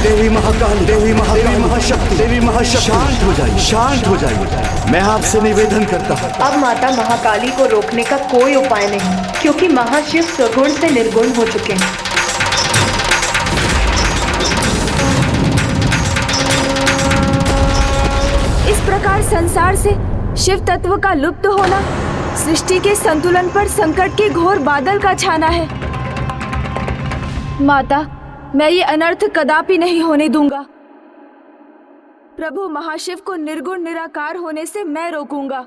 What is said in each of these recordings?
देवी महाकाली, देवी महाशक्ति, देवी महाशक्ति, शांत हो जाइए, शांत हो जाइए। मैं आपसे निवेदन करता हूँ। अब माता महाकाली को रोकने का कोई उपाय नहीं, क्योंकि महाशिव सगुण से निर्गुण हो चुके हैं। इस प्रकार संसार से शिव तत्व का लुप्त होना सृष्टि के संतुलन पर संकट के घोर बादल का छाना है। माता, मैं ये अनर्थ कदापि नहीं होने दूंगा। प्रभु महाशिव को निर्गुण निराकार होने से मैं रोकूंगा।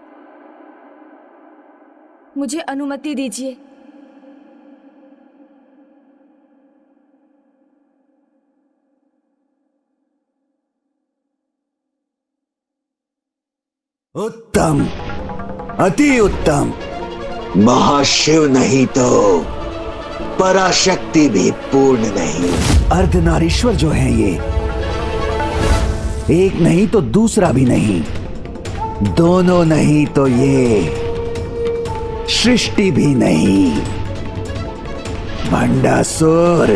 मुझे अनुमति दीजिए। उत्तम, अति उत्तम। महाशिव नहीं तो पराशक्ति भी पूर्ण नहीं। अर्धनारीश्वर जो है ये, एक नहीं तो दूसरा भी नहीं, दोनों नहीं तो ये सृष्टि भी नहीं। भंडासुर,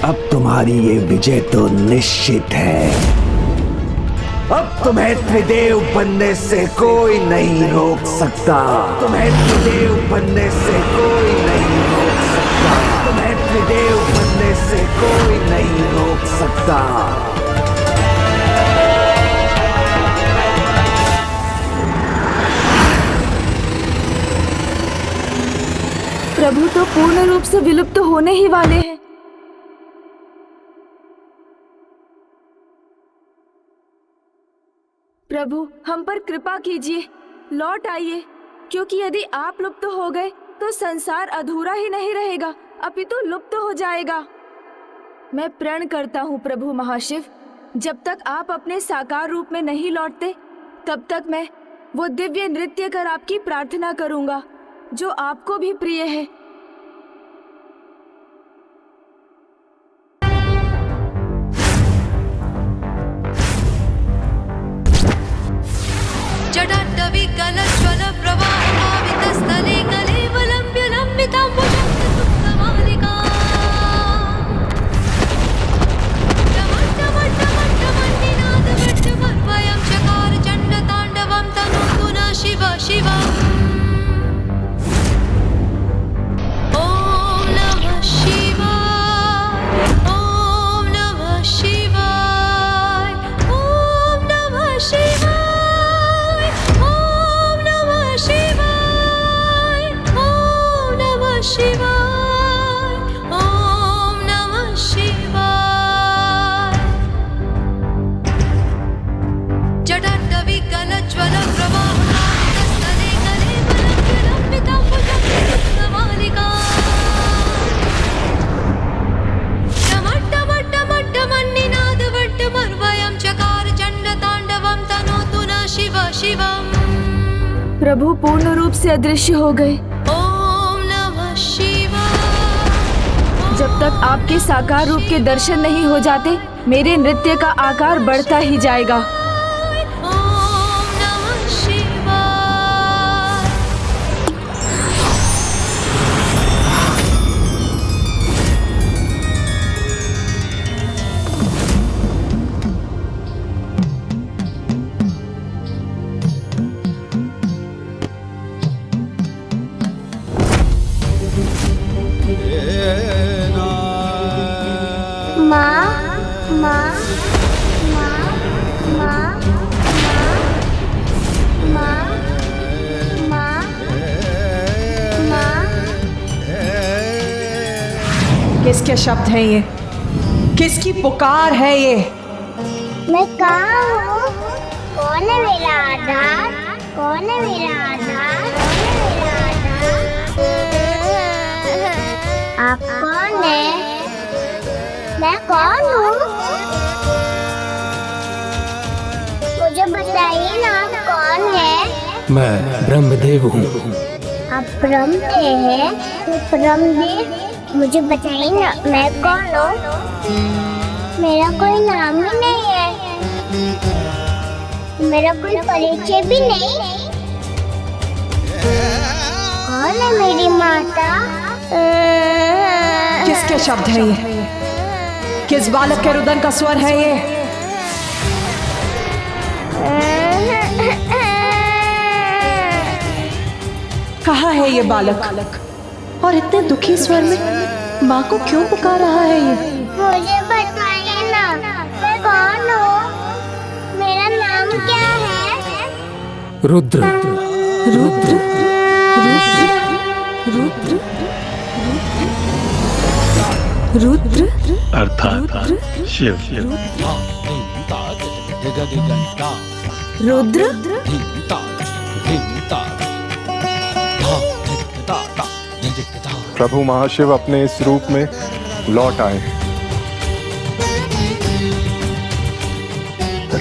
अब तुम्हारी ये विजय तो निश्चित है। अब तुम्हें त्रिदेव बनने से कोई नहीं रोक सकता। तुम्हें त्रिदेव बनने से कोई नहीं रोक सकता। तुम्हें त्रिदेव बनने से कोई नहीं रोक सकता। प्रभु तो पूर्ण रूप से विलुप्त होने ही वाले हैं। प्रभु, हम पर कृपा कीजिए, लौट आइए, क्योंकि यदि आप लुप्त हो गए तो संसार अधूरा ही नहीं रहेगा, अपितु लुप्त हो जाएगा। मैं प्रण करता हूँ प्रभु महाशिव, जब तक आप अपने साकार रूप में नहीं लौटते तब तक मैं वो दिव्य नृत्य कर आपकी प्रार्थना करूँगा जो आपको भी प्रिय है। जटाटवी कलज्वल प्रवाहपावितस्थले कलेवलम्ब्य लम्बिताम्बुजं सुप्तमालिका टमट्टमट्टमट्टमन्निनादवट्टमर्वयं चकार चण्डताण्डवं तनोतु न शिव शिव। प्रभु पूर्ण रूप से अदृश्य हो गए। ओम नमः शिवाय। जब तक आपके साकार रूप के दर्शन नहीं हो जाते मेरे नृत्य का आकार बढ़ता ही जाएगा। किसके शब्द हैं ये? किसकी पुकार है ये? मैं कहाँ हूँ? कौन है मेरा आधार? कौन है मेरा आधार? आप कौन है? मैं कौन हूँ? मुझे बताइए ना, आप कौन है? मैं ब्रह्मदेव हूँ। आप ब्रह्मदेव हैं? तो ब्रह्मदेव, मुझे बताइए ना, मैं कौन हूँ? मेरा कोई नाम ही नहीं है, मेरा कोई परिचय भी नहीं। कौन है मेरी माता? किसके शब्द हैं ये? किस बालक के रुदन का स्वर है ये? कहाँ है ये बालक? और इतने दुखी स्वर में माँ को क्यों पुकार रहा है ये? मुझे बताइए ना, मैं कौन हूँ? मेरा नाम क्या है? रुद्र। रुद्र, रुद्र, रुद्र, रुद्र, अर्थात शिव। रुद्र। प्रभु महाशिव अपने इस रूप में लौट आए।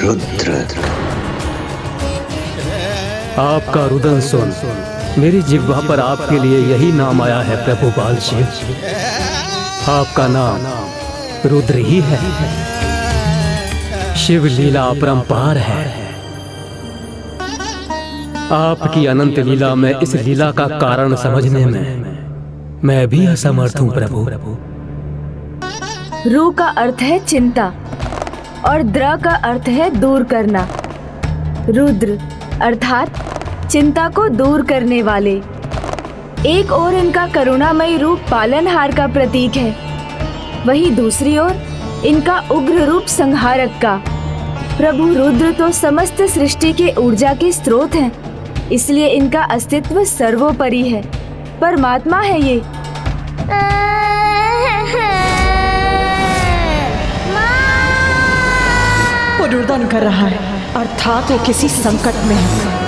रुद्र, आपका रुदन सुन, मेरी जिह्वा पर आपके लिए यही नाम आया है प्रभु बाल शिव। आपका नाम रुद्र ही है। शिव लीला अपरंपार है। आपकी अनंत लीला में इस लीला का कारण समझने में मैं भी असमर्थ हूँ प्रभु। रू का अर्थ है चिंता और द्र का अर्थ है दूर करना। रुद्र अर्थात चिंता को दूर करने वाले। एक ओर इनका करुणामयी रूप पालनहार का प्रतीक है, वहीं दूसरी ओर इनका उग्र रूप संहारक का। प्रभु रुद्र तो समस्त सृष्टि के ऊर्जा के स्रोत हैं, इसलिए इनका अस्तित्व सर्वोपरि है। परमात्मा है ये। वो रुदन कर रहा है, अर्थात वो किसी संकट में है।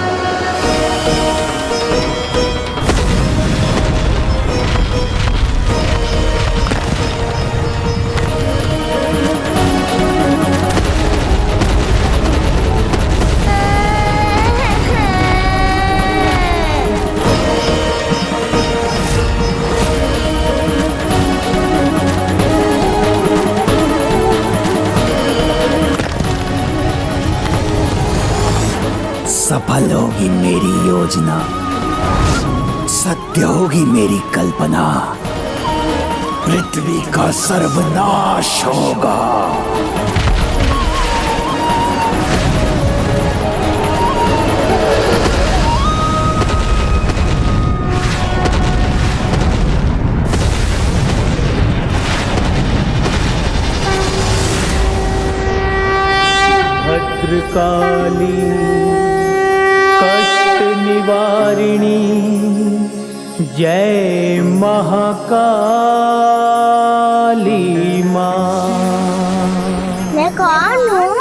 सफल होगी मेरी योजना, सत्य होगी मेरी कल्पना, पृथ्वी का सर्वनाश होगा। भद्रकाली कष्ट निवारिणी जय महाकाली माँ। मैं कौन हूँ?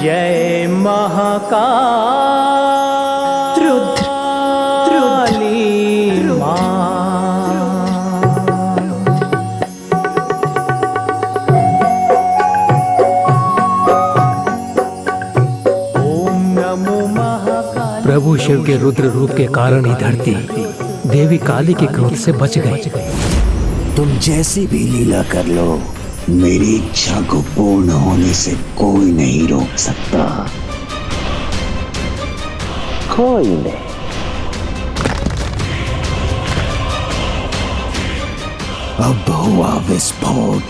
जय महाकाली माँ। प्रभु शिव के रुद्र रूप के कारण ही धरती देवी काली के क्रोध से बच गई। तुम जैसी भी लीला कर लो, मेरी इच्छा को पूर्ण होने से कोई नहीं रोक सकता, कोई नहीं। अब हुआ विस्फोट।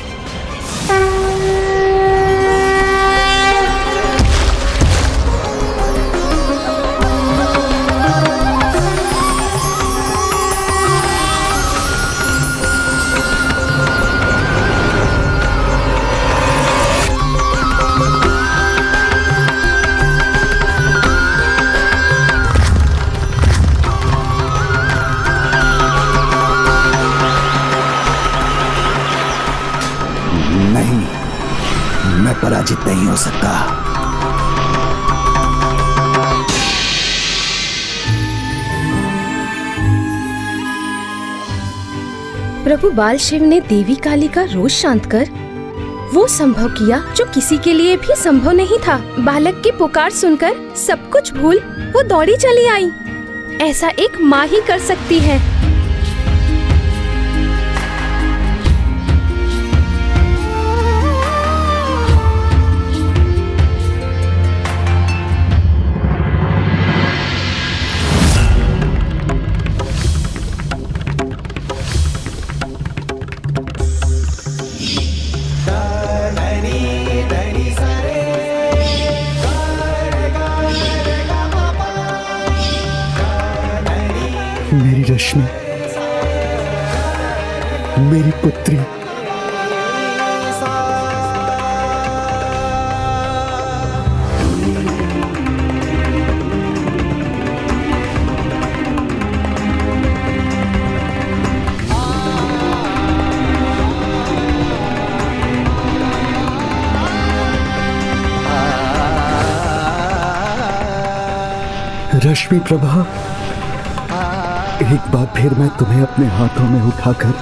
नहीं, मैं पराजित नहीं हो सकता। प्रभु बाल शिव ने देवी काली का रोष शांत कर वो संभव किया जो किसी के लिए भी संभव नहीं था। बालक की पुकार सुनकर सब कुछ भूल वो दौड़ी चली आई। ऐसा एक माँ ही कर सकती है। रश्मि, मेरी पुत्री। रश्मि प्रभा, एक बार फिर मैं तुम्हें अपने हाथों में उठाकर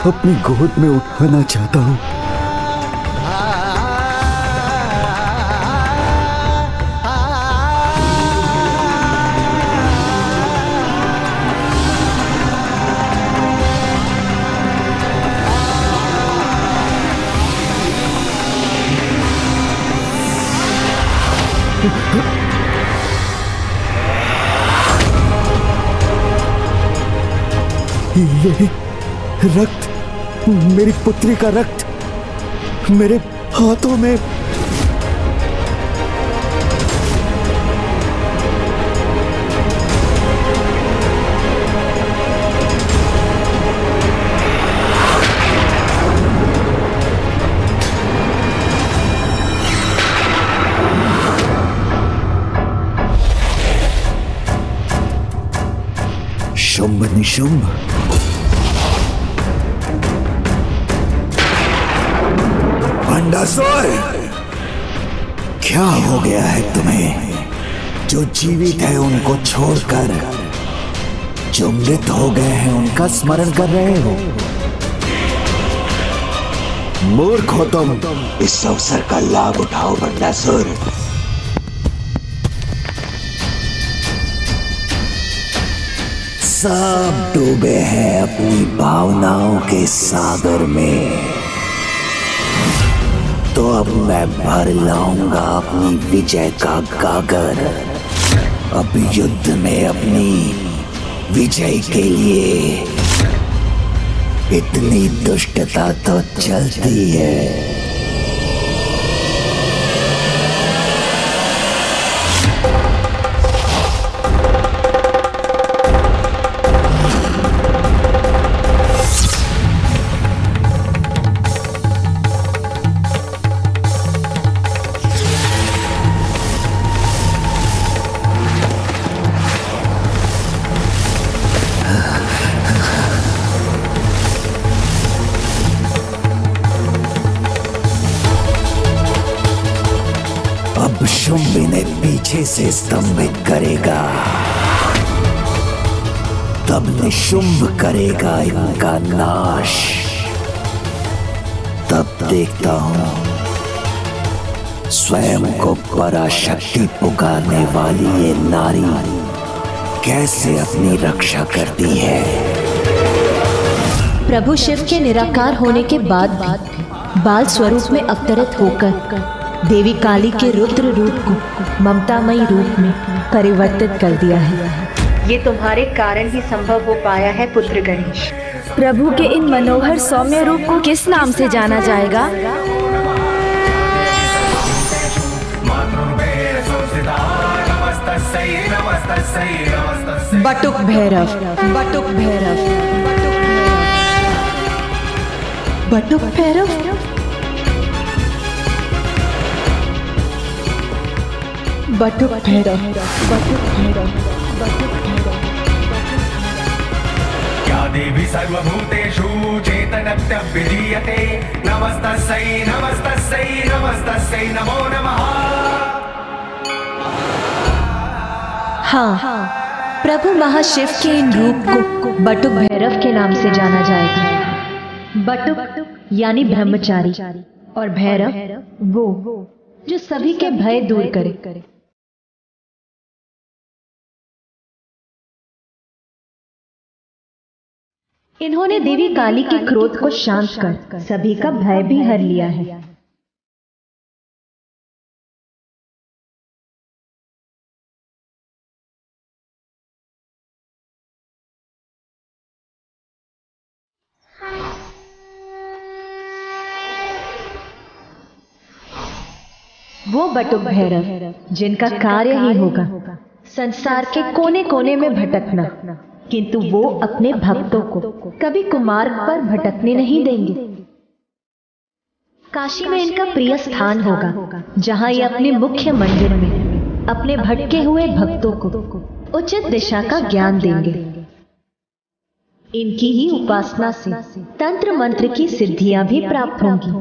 अपनी गोद में उठाना चाहता हूं। ये रक्त, मेरी पुत्री का रक्त मेरे हाथों में। शुंभ निशुंभ, भंडासुर, क्या हो गया है तुम्हें? जो जीवित है उनको छोड़कर जो मृत हो गए हैं उनका स्मरण कर रहे हो। मूर्ख हो तुम। इस अवसर का लाभ उठाओ भंडासुर। सब डूबे हैं अपनी भावनाओं के सागर में, तो अब मैं भर लाऊंगा अपनी विजय का गागर। अब युद्ध में अपनी विजय के लिए इतनी दुष्टता तो चलती है। शुंभ इन्हें पीछे से स्तंभित करेगा, तब निशुंभ करेगा इनका नाश। तब देखता हूं स्वयं को पराशक्ति पुकारने वाली ये नारी कैसे अपनी रक्षा करती है। प्रभु शिव के निराकार होने के बाद भी बाल स्वरूप में अवतरित होकर देवी काली के रुद्र रूप को ममतामयी रूप में परिवर्तित कर दिया है। ये तुम्हारे कारण ही संभव हो पाया है पुत्र गणेश। प्रभु के इन मनोहर सौम्य रूप को किस नाम से जाना जाएगा? बटुक भैरव, बटुक भैरव, बटुक भैरव, बटुक भैरव, बटुक भैरव, बटुक भैरव। या देवी सर्वभूतेषु चेतनत्यभिधीयते नमस्तस्यै नमस्तस्यै नमस्तस्यै नमो नमः। हाँ, प्रभु महाशिव के इन रूप को बटुक भैरव के नाम से जाना जाएगा। बटुक यानी ब्रह्मचारी और भैरव वो जो सभी के भय दूर करे। इन्होंने देवी काली के क्रोध को शांत कर सभी का भय भी हर लिया है। वो बटुक भैरव जिनका कार्य ही होगा संसार के कोने कोने में भटकना, किंतु वो अपने भक्तों को कभी कुमार्ग पर भटकने नहीं देंगे। काशी में इनका प्रिय स्थान होगा, जहां ये अपने मुख्य मंदिर में अपने भटके हुए भक्तों को उचित दिशा का ज्ञान देंगे। इनकी ही उपासना से तंत्र मंत्र की सिद्धियां भी प्राप्त होंगी।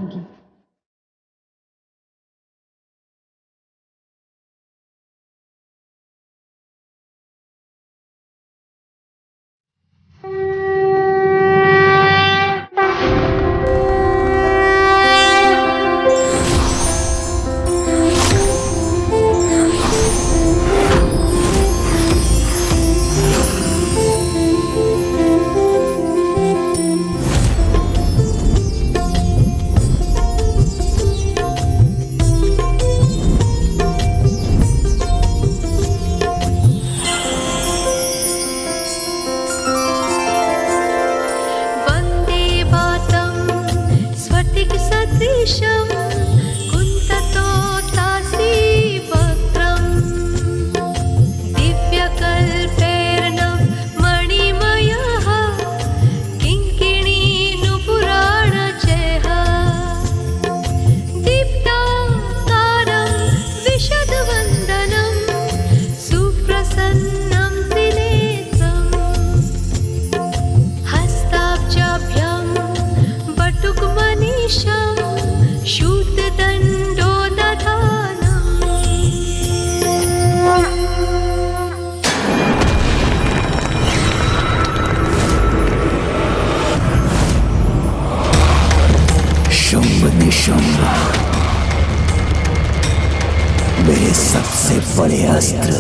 मेरे सबसे बड़े अस्त्र।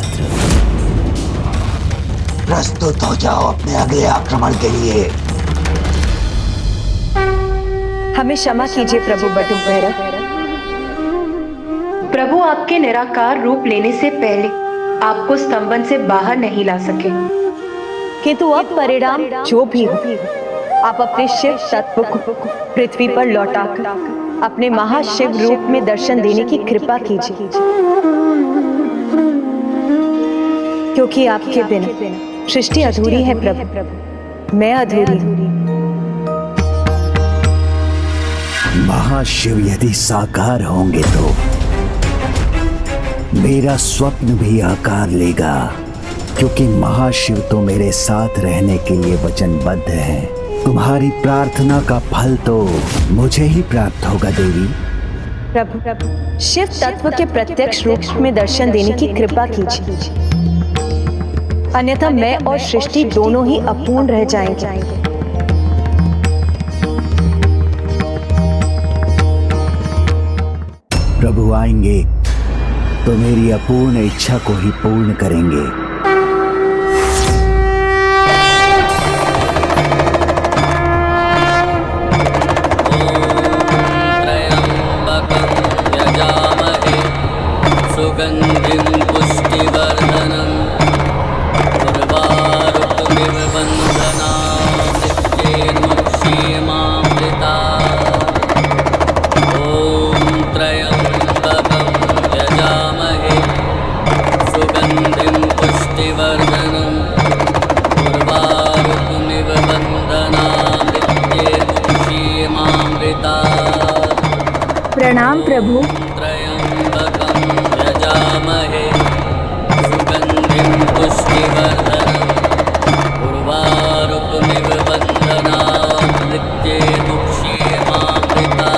प्रस्तुत हो जाओ अपने अगले आक्रमण के लिए। हमें क्षमा कीजिए प्रभु बटुक भैरव। प्रभु आपके निराकार रूप लेने से पहले आपको स्तंभन से बाहर नहीं ला सके, किंतु अब परिणाम जो भी हो, आप अपने शिव तत्व को पृथ्वी पर लौटाकर अपने महाशिव रूप में दर्शन देने की कृपा कीजिए, क्योंकि आपके बिना सृष्टि अधूरी है प्रभु, मैं अधूरी हूँ। महाशिव यदि साकार होंगे तो मेरा स्वप्न भी आकार लेगा, क्योंकि महाशिव तो मेरे साथ रहने के लिए वचनबद्ध हैं। तुम्हारी प्रार्थना का फल तो मुझे ही प्राप्त होगा देवी। प्रभु शिव तत्व के प्रत्यक्ष रूप में दर्शन देने की कृपा कीजिए, अन्यथा मैं और सृष्टि दोनों ही अपूर्ण रह जाएंगे। प्रभु आएंगे तो मेरी अपूर्ण इच्छा को ही पूर्ण करेंगे। सुगंधिं पुष्टिवर्धनम् उर्वारुकमिव बन्धनामृत्येर्मुक्षीयमामृता। ॐ त्र्यम्बकं यजामहे सुगंधिं पुष्टिवर्धनम् उर्वारुकमिव बन्धनामृत्येर्मुक्षीयमामृता। प्रणाम प्रभु। यजामहे सुगंधिं पुष्टिवर्धनम् उर्वारुकमिव बन्धनामृत्येर्मुक्षीयमामृता।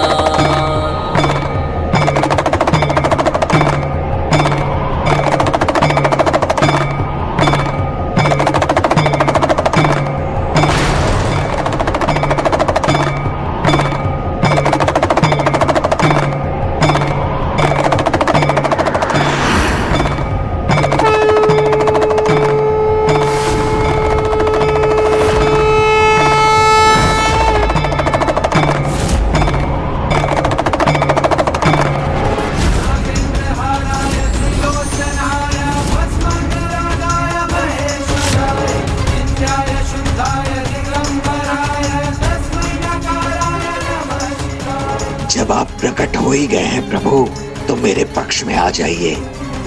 जब आप प्रकट हो ही गए हैं प्रभु, तो मेरे पक्ष में आ जाइए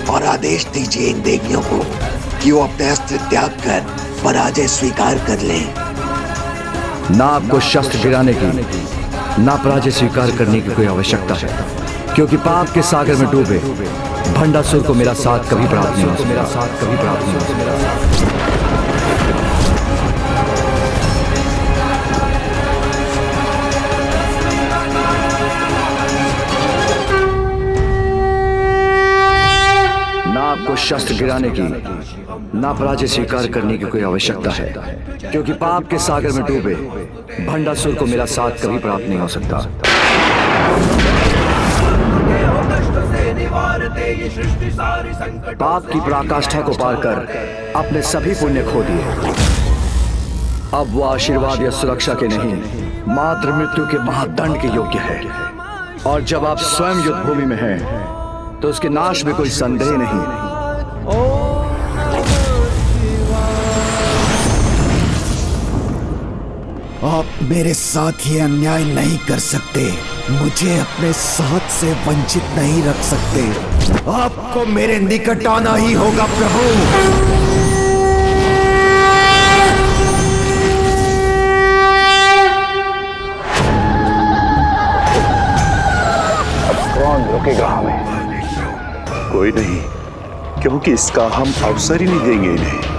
और आदेश दीजिए इन देवियों को कि वो अपने अस्त्र त्याग कर पराजय स्वीकार कर ले। ना आपको शस्त्र गिराने की ना पराजय स्वीकार करने की कोई आवश्यकता है, क्योंकि पाप के सागर में डूबे भंडासुर को मेरा साथ कभी प्राप्त नहीं हो ना आपको शस्त्र गिराने की ना पराजय स्वीकार करने की कोई आवश्यकता है, क्योंकि पाप के सागर में डूबे भंडासुर को मेरा साथ कभी प्राप्त नहीं हो सकता। पाप की पराकाष्ठा को पार कर अपने सभी पुण्य खो दिए। अब वो आशीर्वाद या सुरक्षा के नहीं, मात्र मृत्यु के महादंड के योग्य है। और जब आप स्वयं युद्ध भूमि में हैं, तो उसके नाश में कोई संदेह नहीं। आप मेरे साथ ये अन्याय नहीं कर सकते, मुझे अपने साथ से वंचित नहीं रख सकते। आपको मेरे निकट आना ही होगा प्रभु। अब कौन रोकेगा हमें? कोई नहीं, क्योंकि इसका हम अवसर ही नहीं देंगे इन्हें।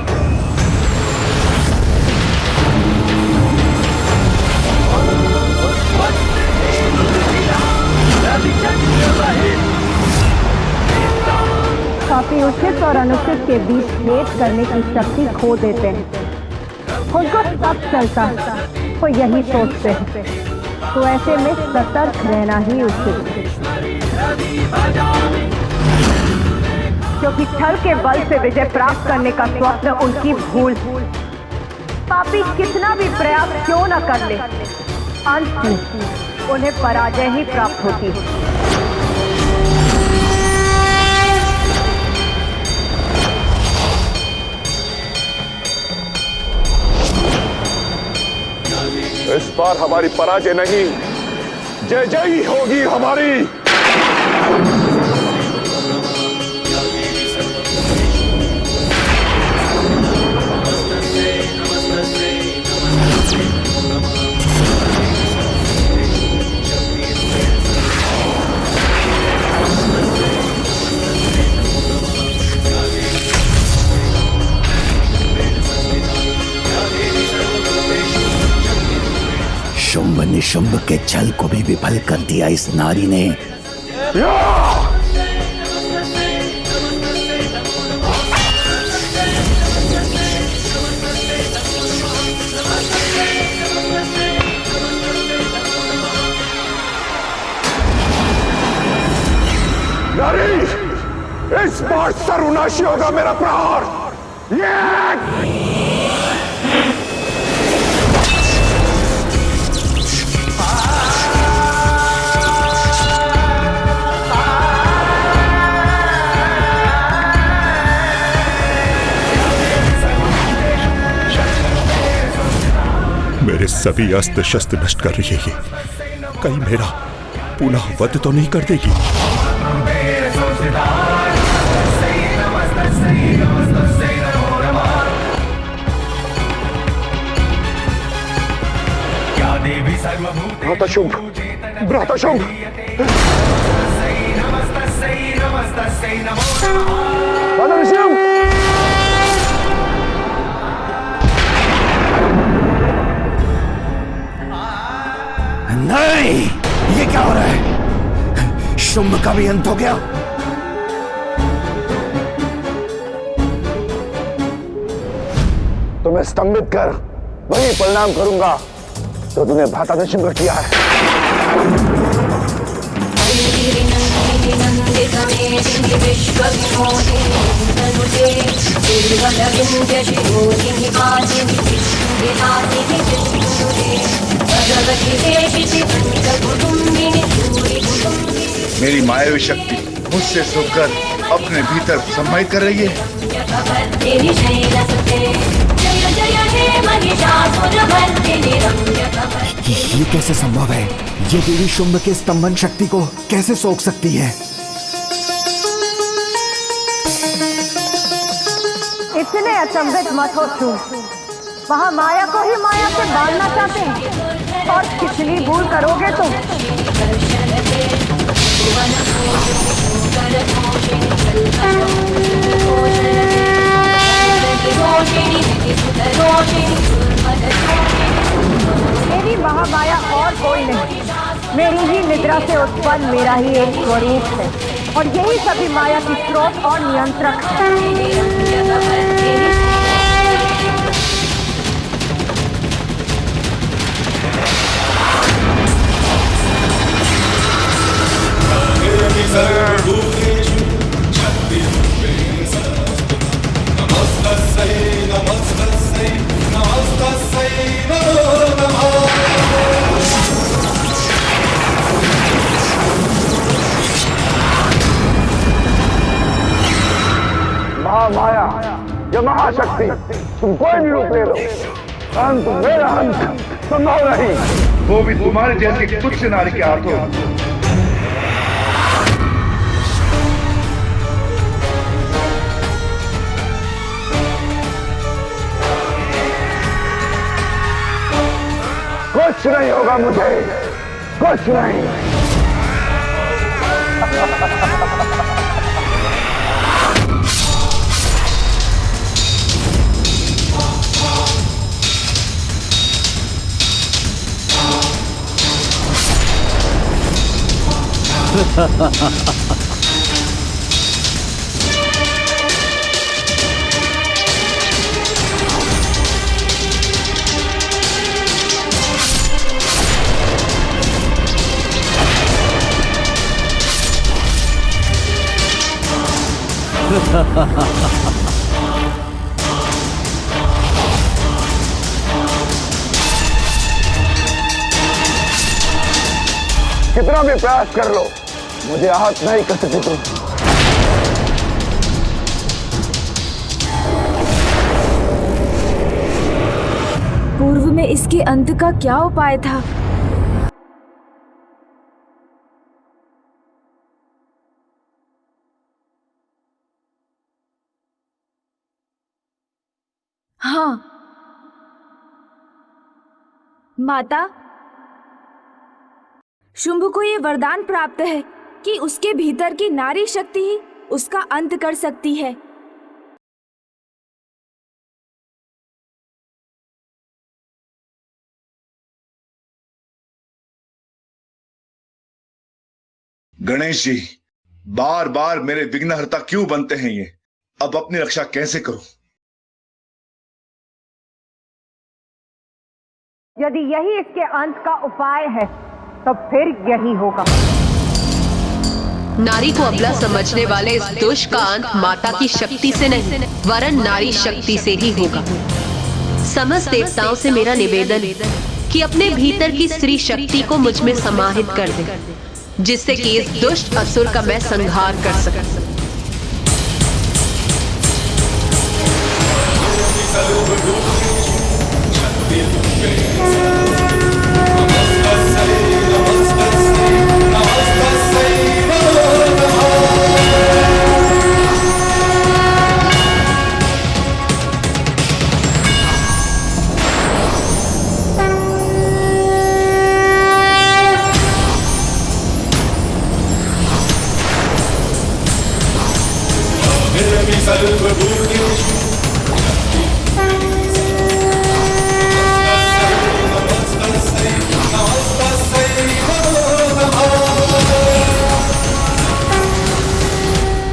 पापी उचित और अनुचित के बीच भेद करने की शक्ति खो देते हैं। उनको सब चलता है, वो यही सोचते हैं, तो ऐसे में सतर्क रहना ही उचित है। क्योंकि छल के बल से विजय प्राप्त करने का स्वप्न उनकी भूल। पापी कितना भी प्रयास क्यों न कर ले, अंत में उन्हें पराजय ही प्राप्त होती है। इस बार हमारी पराजय नहीं, जय जय ही होगी हमारी। शुंभ निशुंभ के छल को भी विफल कर दिया इस नारी ने। नारी, इस बार सर्वनाशी होगा मेरा प्रहार। मेरे सभी अस्त्र शस्त्र नष्ट कर रही है, कहीं मेरा पुनः वध तो नहीं कर देगी। भ्राताशुंभ, भ्राताशुंभ, नहीं, ये क्या हो रहा है? शुंभ का भी अंत हो गया। तुम्हें स्तंभित कर वही परिणाम करूंगा तो तूने भ्राताशुंभ किया है। मेरी मायावी शक्ति मुझसे सुखकर अपने भीतर सम्मानित कर रही है। ये कैसे संभव है? ये देवी शुंभ के स्तंभन शक्ति को कैसे सोख सकती है? इतने अचंभित मत हो तू। वहाँ माया को ही माया से बांधना चाहते हैं और कितनी भूल करोगे तुम। मेरी महामाया और कोई नहीं, मेरी ही निद्रा से उत्पन्न मेरा ही एक स्वरूप है और यही सभी माया की स्रोत और नियंत्रक है। महामाया, ये महाशक्ति, तुम कोई भी रूप ले लो, अंत मेरा अंत संभव नहीं। वो भी तुम्हारे जैसे तुच्छ नारी के हाथों। कुछ नहीं होगा मुझे, कुछ नहीं। कितना भी प्रयास कर लो, मुझे आहत नहीं कर सकते तुम। पूर्व में इसके अंत का क्या उपाय था? हाँ, माता, शुंभ को ये वरदान प्राप्त है कि उसके भीतर की नारी शक्ति ही उसका अंत कर सकती है। गणेश जी, बार बार मेरे विघ्नहर्ता क्यों बनते हैं ये? अब अपनी रक्षा कैसे करूं? यदि यही इसके अंत का उपाय है तो फिर यही होगा। नारी को अबला समझने वाले इस दुष्ट का अंत माता की शक्ति से नहीं, वरन नारी शक्ति से ही होगा। समस्त देवताओं से मेरा निवेदन कि अपने भीतर की स्त्री शक्ति को मुझ में समाहित कर दे, जिससे कि इस दुष्ट असुर का मैं संहार कर सकूं।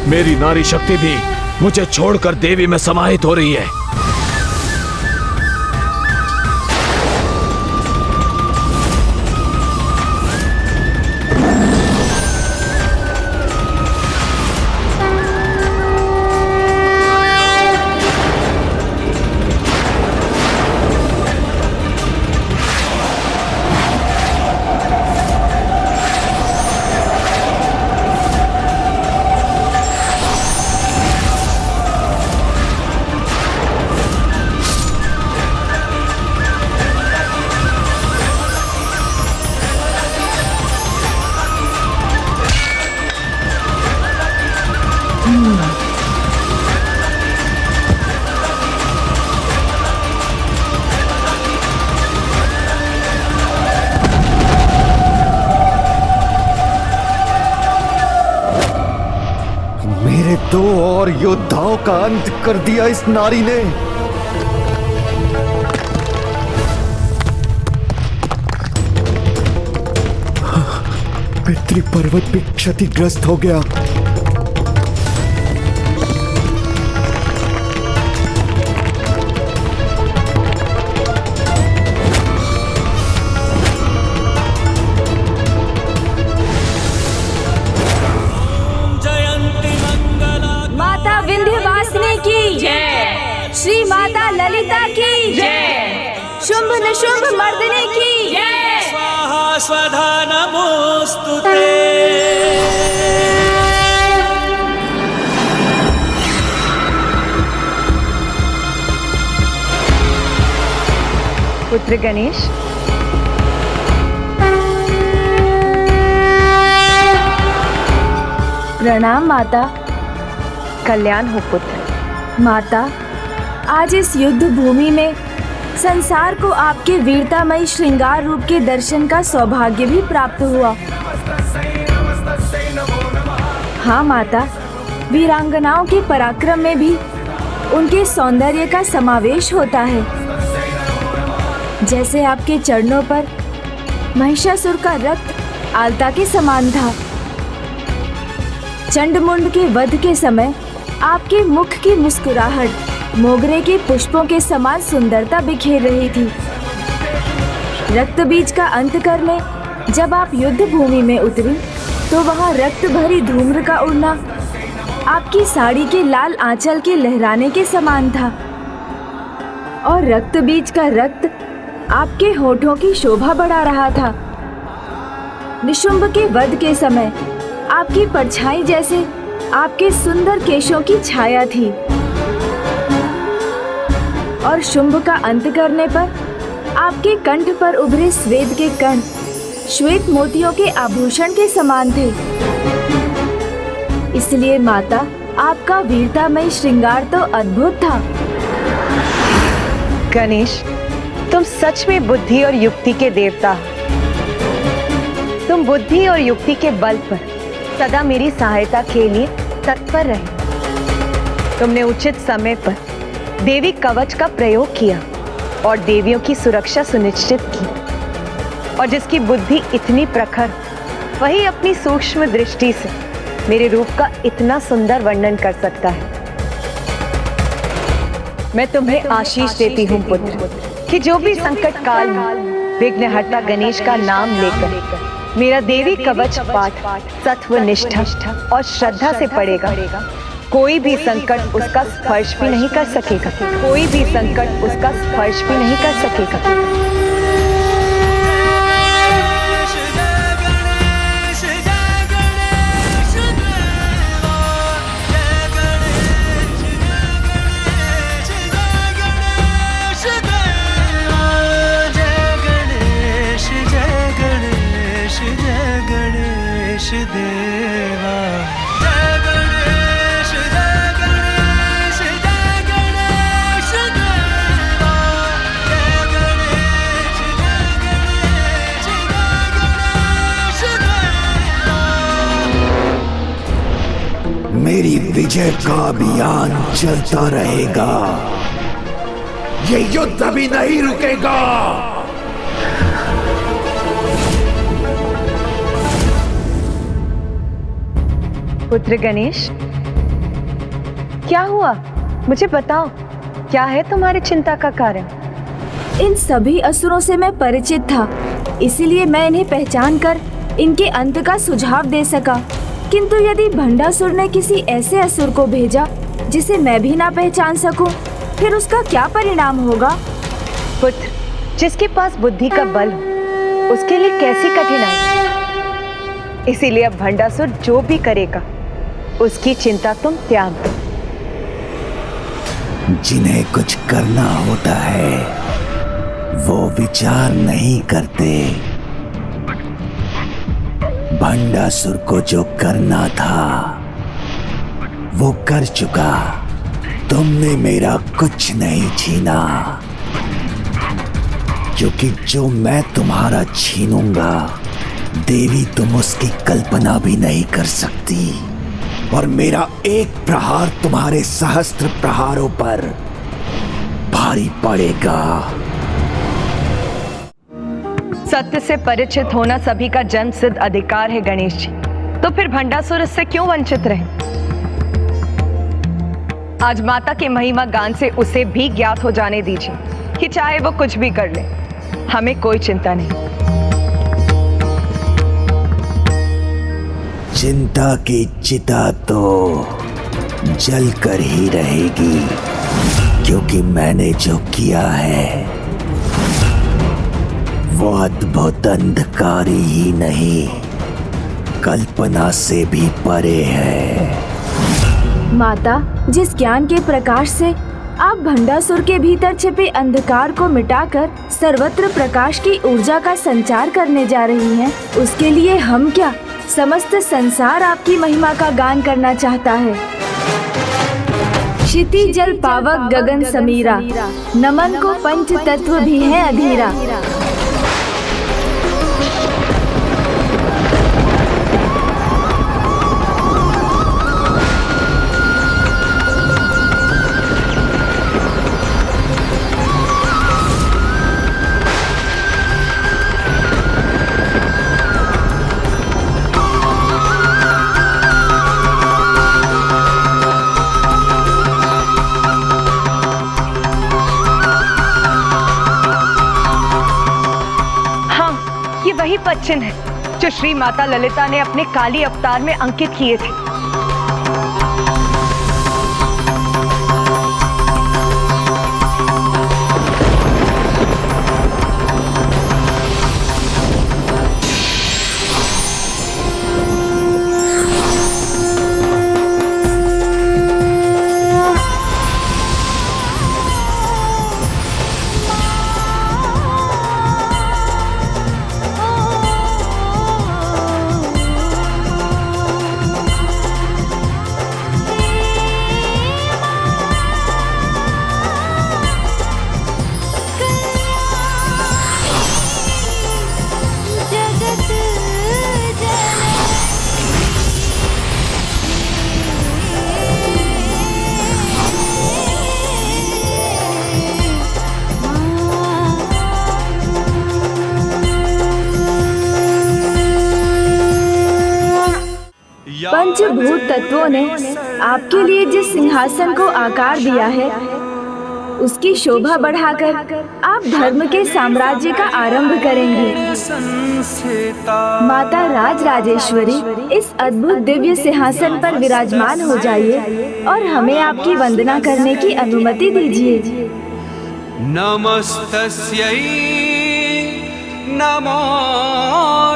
मेरी नारी शक्ति भी मुझे छोड़कर देवी में समाहित हो रही है। दो और योद्धाओं का अंत कर दिया इस नारी ने। पितृ पर्वत भी क्षतिग्रस्त हो गया। माता विंध्यवासिनी की जय, श्री माता ललिता की जय, शुंभ निशुंभ मर्दिनी की जय। स्वाहा स्वधा नमोस्तुते। पुत्र गणेश, प्रणाम माता। कल्याण हो पुत्र। माता, आज इस युद्ध भूमि में संसार को आपके वीरतामयी श्रृंगार रूप के दर्शन का सौभाग्य भी प्राप्त हुआ। हाँ माता, वीरांगनाओं के पराक्रम में भी उनके सौंदर्य का समावेश होता है। जैसे आपके चरणों पर महिषासुर का रक्त आलता के समान था। चंडमुंड के वध के समय आपके मुख की मुस्कुराहट मोगरे के पुष्पों के समान सुंदरता बिखेर रही थी। रक्त बीज का अंत करने जब आप युद्ध भूमि में उतरी तो वहां रक्त भरी धूम्र का उड़ना आपकी साड़ी के लाल आंचल के लहराने के समान था, और रक्त बीज का रक्त आपके होठों की शोभा बढ़ा रहा था। निशुंभ के वध के समय आपकी परछाई जैसे आपके सुंदर केशों की छाया थी, और शुंभ का अंत करने पर आपके कंठ पर उभरे श्वेत के कण श्वेत मोतियों के आभूषण के समान थे। इसलिए माता, आपका वीरतामय श्रृंगार तो अद्भुत था। गणेश, तुम सच में बुद्धि और युक्ति के देवता हो। तुम बुद्धि और युक्ति के बल पर सदा मेरी सहायता के लिए तत्पर रहे। तुमने उचित समय पर देवी कवच का प्रयोग किया और देवियों की सुरक्षा सुनिश्चित की, और जिसकी बुद्धि इतनी प्रखर, वही अपनी सूक्ष्म दृष्टि से मेरे रूप का इतना सुंदर वर्णन कर सकता है। मैं तुम्हें आशीष देती हूँ पुत्र, कि जो भी संकट काल में विघ्नहर्ता गणेश का नाम लेकर मेरा देवी कवच पाठ सत्व निष्ठा और श्रद्धा से पढ़ेगा, कोई भी संकट उसका स्पर्श भी नहीं कर सकेगा। कोई भी संकट उसका स्पर्श भी नहीं कर सकेगा। मेरी विजय का अभियान चलता रहेगा। ये युद्ध अभी नहीं रुकेगा। पुत्र गणेश, क्या हुआ? मुझे बताओ, क्या है तुम्हारी चिंता का कारण? इन सभी असुरों से मैं परिचित था, इसीलिए मैं इन्हें पहचान कर इनके अंत का सुझाव दे सका। किंतु यदि भंडासुर ने किसी ऐसे असुर को भेजा जिसे मैं भी ना पहचान सकूं, फिर उसका क्या परिणाम होगा? पुत्र, जिसके पास बुद्धि का बल हो, उसके लिए कैसी कठिनाई। इसीलिए अब भंडासुर जो भी करेगा, उसकी चिंता तुम त्याग दो। जिन्हें कुछ करना होता है वो विचार नहीं करते। भंडासुर को जो करना था वो कर चुका। तुमने मेरा कुछ नहीं छीना, क्योंकि जो मैं तुम्हारा छीनूंगा, देवी तुम उसकी कल्पना भी नहीं कर सकती। और मेरा एक प्रहार तुम्हारे सहस्त्र प्रहारों पर भारी पड़ेगा। सत्य से परिचित होना सभी का जन्म सिद्ध अधिकार है गणेश जी, तो फिर भंडासुर इससे क्यों वंचित रहे? आज माता के महिमा गान से उसे भी ज्ञात हो जाने दीजिए कि चाहे वो कुछ भी कर ले, हमें कोई चिंता नहीं। चिंता की चिता तो जलकर ही रहेगी, क्योंकि मैंने जो किया है वो अद्भुत अंधकारी ही नहीं, कल्पना से भी परे है। माता, जिस ज्ञान के प्रकाश से आप भंडासुर के भीतर छिपे अंधकार को मिटाकर सर्वत्र प्रकाश की ऊर्जा का संचार करने जा रही हैं, उसके लिए हम क्या, समस्त संसार आपकी महिमा का गान करना चाहता है। क्षिति जल पावक गगन समीरा, नमन को पंच तत्व भी है अधीरा। चिन्ह है जो श्री माता ललिता ने अपने काली अवतार में अंकित किए थे। पंचभूत तत्वों ने आपके लिए जिस सिंहासन को आकार दिया है, उसकी शोभा बढ़ाकर आप धर्म के साम्राज्य का आरंभ करेंगी। माता राज राजेश्वरी, इस अद्भुत दिव्य सिंहासन पर विराजमान हो जाइए और हमें आपकी वंदना करने की अनुमति दीजिए। नमस्तस्यै नमो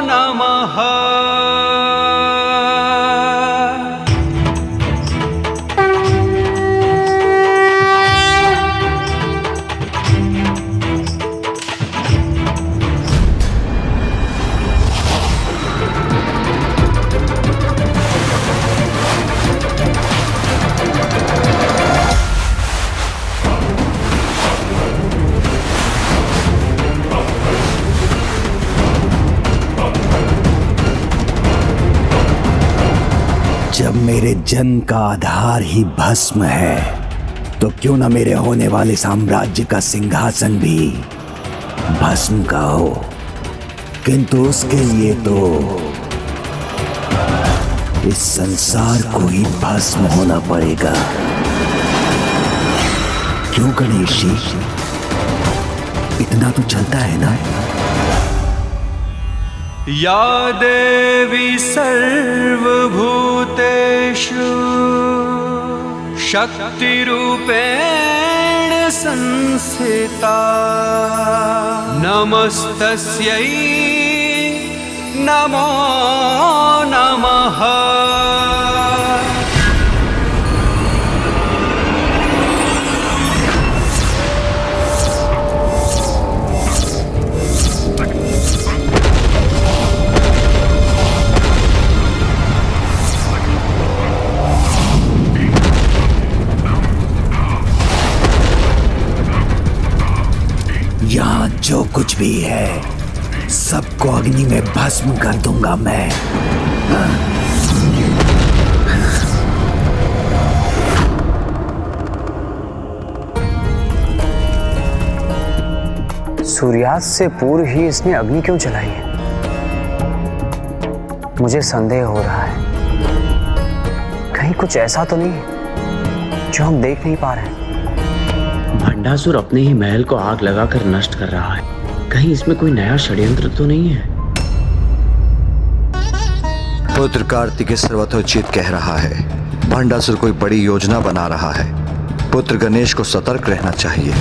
नमः। जब मेरे जन्म का आधार ही भस्म है, तो क्यों न मेरे होने वाले साम्राज्य का सिंहासन भी भस्म का हो। किंतु उसके लिए तो इस संसार को ही भस्म होना पड़ेगा। क्यों गणेश जी, इतना तो चलता है ना? या देवी सर्वभूतेषु शक्तिरूपेण संस्थिता, नमस्तस्यै नमो नमः। यहाँ जो कुछ भी है, सबको अग्नि में भस्म कर दूंगा मैं। सूर्यास्त से पूर्व ही इसने अग्नि क्यों जलाई है? मुझे संदेह हो रहा है, कहीं कुछ ऐसा तो नहीं है जो हम देख नहीं पा रहे हैं। भंडासुर अपने ही महल को आग लगाकर नष्ट कर रहा है, कहीं इसमें कोई नया षड्यंत्र तो नहीं है? पुत्र कार्तिकेय सर्वथोचित कह रहा है, भंडासुर कोई बड़ी योजना बना रहा है। पुत्र गणेश को सतर्क रहना चाहिए।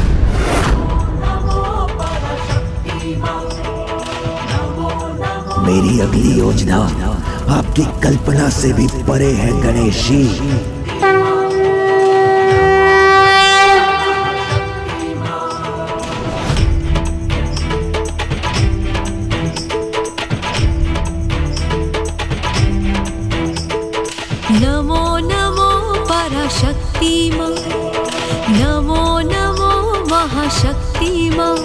मेरी अगली योजना आपकी कल्पना से भी परे है गणेश जी। नमो नमो पराशक्ति मां, नमो नमो महाशक्ति मां,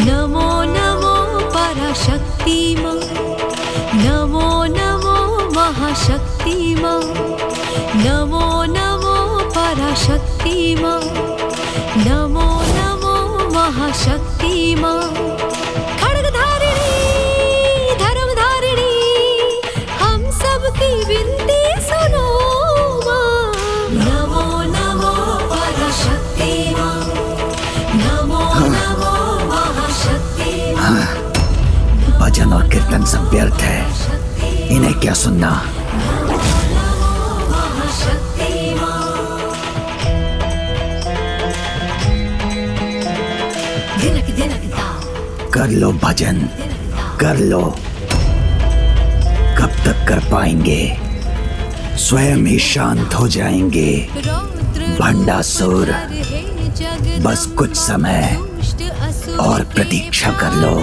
नमो नमो पराशक्ति मां, नमो नमो महाशक्ति मां, नमो नमो पराशक्ति मां, नमो नमो महाशक्ति मां। खड्गधारिणी धर्मधारिणी हम सबकी विनती सुनो मां। नमो नमो पराशक्ति मां, नमो नमो महाशक्ति मां। भजन और कीर्तन सब व्यर्थ है, इन्हें क्या सुनना। कर लो भजन, कर लो। कब तक कर पाएंगे? स्वयं ही शांत हो जाएंगे भंडासुर। बस कुछ समय और प्रतीक्षा कर लो।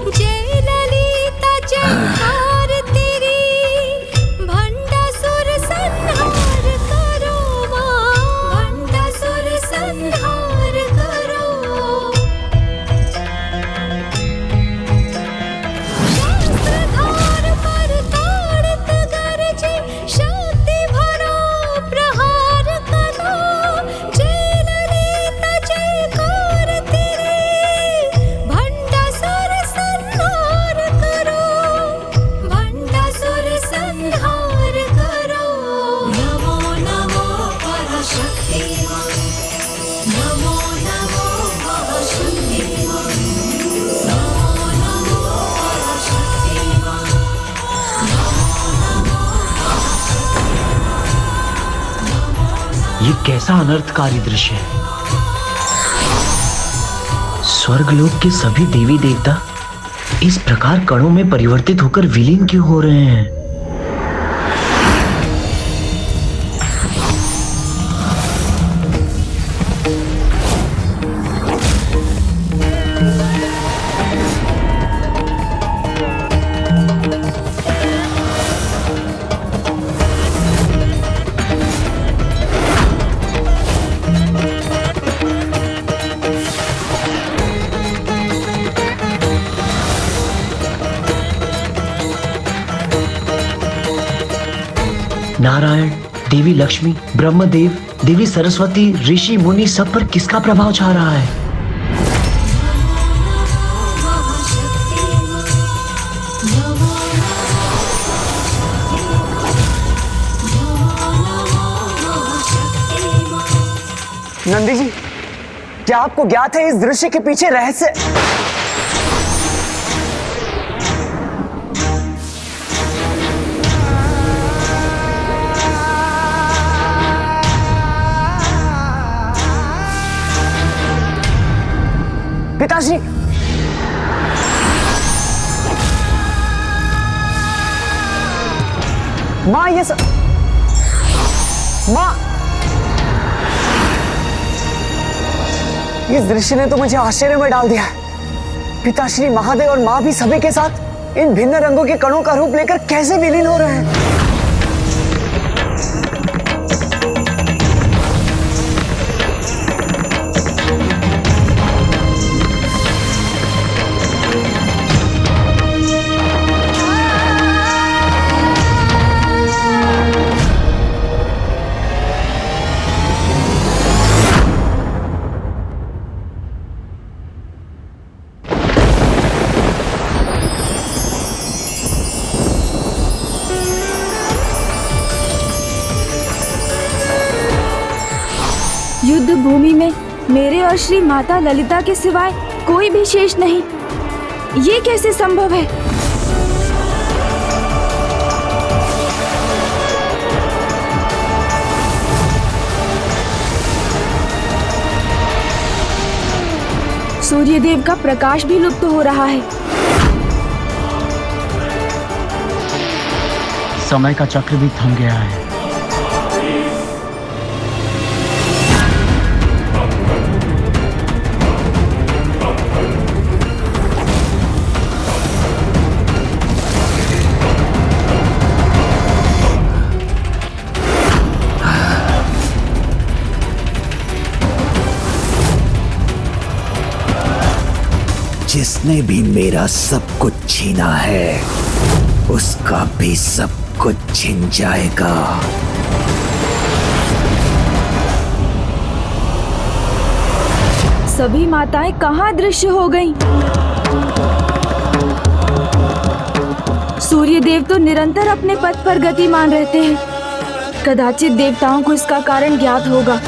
जय ललिता जयकार तेरी, भंडासुर संहार करो मां, भंडासुर संहार करो। शस्त्रधार पर ताड़ित गरजे, शक्ति भरो प्रहार करो। जय ललिता जयकार तेरी, भंडासुर संहार करो, भंडासुर संहार करो। नमो नमो पराशक्ति मां, नमो नमो महाशक्ति मां, नमो नमो पराशक्ति मां, ये कैसा अनर्थकारी दृश्य है? स्वर्गलोक के सभी देवी देवता इस प्रकार कणों में परिवर्तित होकर विलीन क्यों हो रहे हैं? नारायण, देवी लक्ष्मी, ब्रह्मदेव, देवी सरस्वती, ऋषि मुनि सब पर किसका प्रभाव छा रहा है? नंदी जी, क्या आपको ज्ञात है इस दृश्य के पीछे रहस्य? पिताश्री, माँ ये माँ, इस दृश्य ने तो मुझे आश्चर्य में डाल दिया है। पिताश्री, महादेव और माँ भी सभी के साथ इन भिन्न रंगों के कणों का रूप लेकर कैसे विलीन हो रहे हैं? युद्ध भूमि में मेरे और श्री माता ललिता के सिवाय कोई भी शेष नहीं। ये कैसे संभव है? सूर्यदेव का प्रकाश भी लुप्त हो रहा है। समय का चक्र भी थम गया है। जिसने भी मेरा सब कुछ छीना है उसका भी सब कुछ छिन जाएगा। सभी माताएं कहाँ दृश्य हो गईं? सूर्यदेव तो निरंतर अपने पथ पर गतिमान रहते हैं। कदाचित देवताओं को इसका कारण ज्ञात होगा।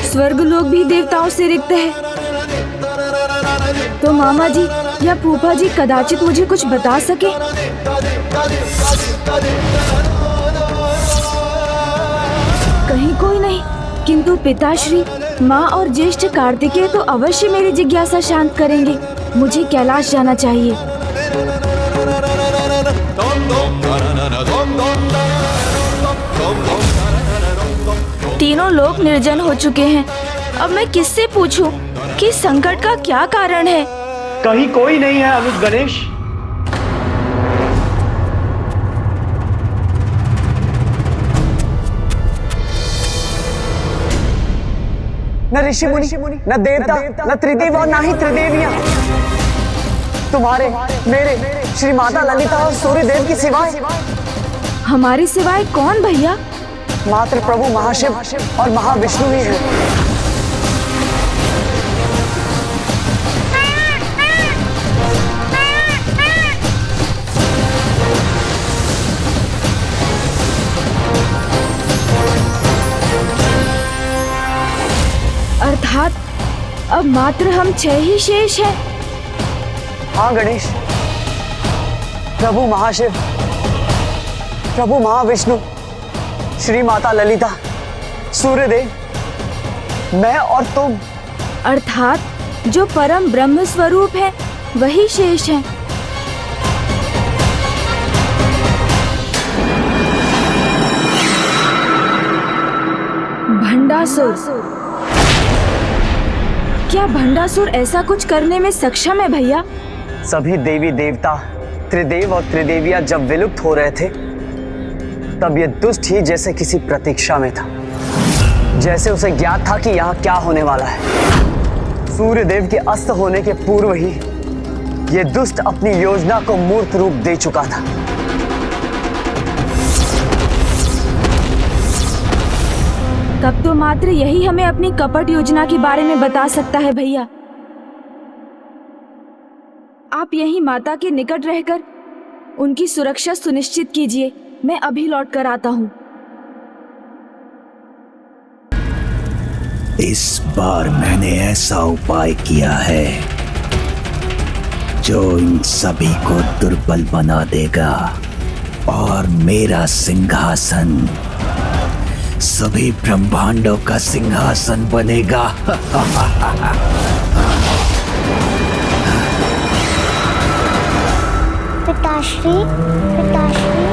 स्वर्ग लोक भी देवताओं से रिक्त है। तो मामा जी या फूफा जी कदाचित मुझे कुछ बता सके। कहीं कोई नहीं, किंतु पिताश्री, माँ और ज्येष्ठ कार्तिकेय तो अवश्य मेरी जिज्ञासा शांत करेंगे। मुझे कैलाश जाना चाहिए। तीनों लोग निर्जन हो चुके हैं। अब मैं किससे पूछूं कि संकट का क्या कारण है? कहीं कोई नहीं है अनुज गणेश। न ऋषि मुनि, न देवता, न त्रिदेव और न ही त्रिदेवियां। तुम्हारे, मेरे, श्री माता ललिता और सूर्यदेव की सिवाय। हमारे सिवाय कौन भैया? मात्र प्रभु महाशिव और महाविष्णु ही है। अर्थात अब मात्र हम 6 ही शेष हैं। हाँ गणेश, प्रभु महाशिव, प्रभु महाविष्णु, श्री माता ललिता, सूर्यदेव, मैं और तुम। अर्थात जो परम ब्रह्म स्वरूप है वही शेष है। भंडासुर। क्या भंडासुर ऐसा कुछ करने में सक्षम है भैया? सभी देवी देवता, त्रिदेव और त्रिदेवियां जब विलुप्त हो रहे थे तब ये दुष्ट ही जैसे किसी प्रतीक्षा में था। जैसे उसे ज्ञात था कि यहाँ क्या होने वाला है। सूर्यदेव के अस्त होने के पूर्व ही ये दुष्ट अपनी योजना को मूर्त रूप दे चुका था। तब तो मात्र यही हमें अपनी कपट योजना के बारे में बता सकता है भैया। आप यहीं माता के निकट रहकर उनकी सुरक्षा सुनिश्चित कीजिए। मैं अभी लौट कर आता हूँ। इस बार मैंने ऐसा उपाय किया है जो इन सभी को दुर्बल बना देगा और मेरा सिंहासन सभी ब्रह्मांडों का सिंहासन बनेगा। पिताश्री, पिताश्री,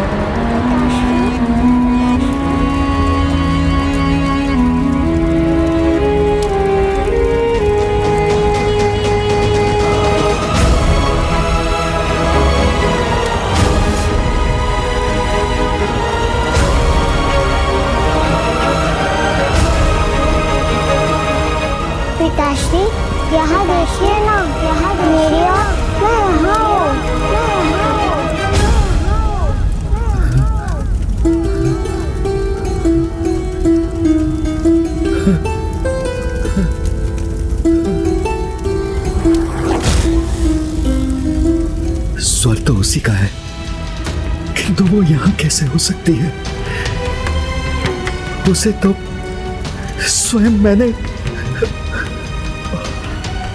पिताश्री, यहाँ देखिए ना, यहाँ मेरी और मैं यहाँ हूँ। स्वर तो उसी का है, किंतु वो यहाँ कैसे हो सकती है? उसे तो स्वयं मैंने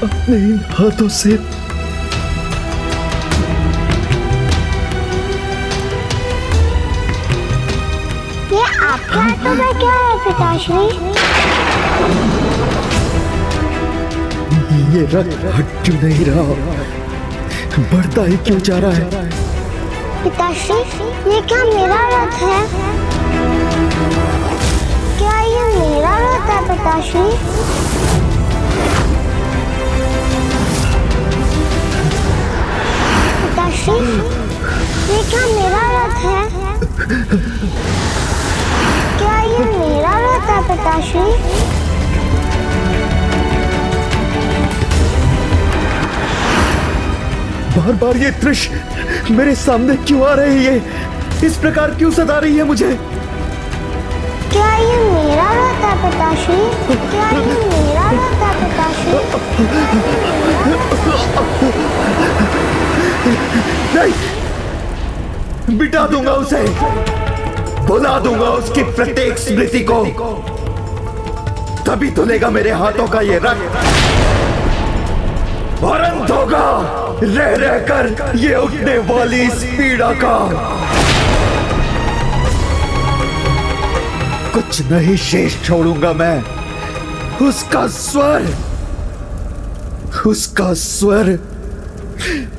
अपने इन हाथों से ये आपके हाथों में क्या है पिताश्री? ये रक्त हट क्यों नहीं रहा, बढ़ता ही क्यों जा रहा है? पिताश्री, ये क्या मेरा रथ है? क्या ये मेरा रथ है पिताश्री? पिताश्री, ये क्या मेरा रथ है? क्या ये मेरा रथ है पिताश्री? बार बार ये दृश्य मेरे सामने क्यों आ रही है? इस प्रकार क्यों सता रही है मुझे? क्या ये मेरा रथ है पिताश्री? क्या ये मेरा रथ है पिताश्री? नहीं, मिटा दूंगा उसे, भुला दूंगा उसकी प्रत्येक स्मृति को, तभी धुलेगा मेरे हाथों का ये रक्त और अंत होगा रह रहकर ये उठने वाली इस पीड़ा का। कुछ नहीं शेष छोड़ूंगा मैं, उसका स्वर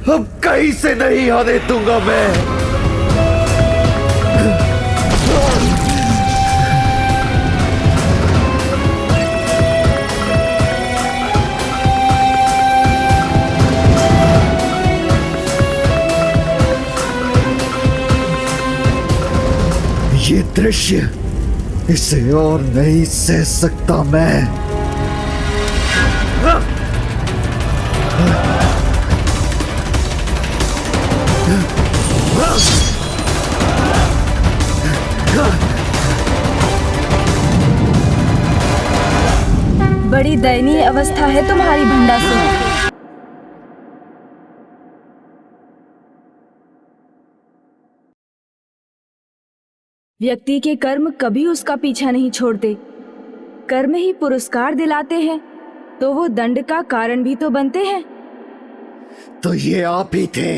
अब कहीं से नहीं आने दूंगा मैं। ये दृश्य, इसे और नहीं सह सकता मैं। बड़ी दयनीय अवस्था है तुम्हारी भंडासुर। व्यक्ति के कर्म कभी उसका पीछा नहीं छोड़ते, कर्म ही पुरस्कार दिलाते हैं, तो वो दंड का कारण भी तो बनते हैं। तो ये आप ही थे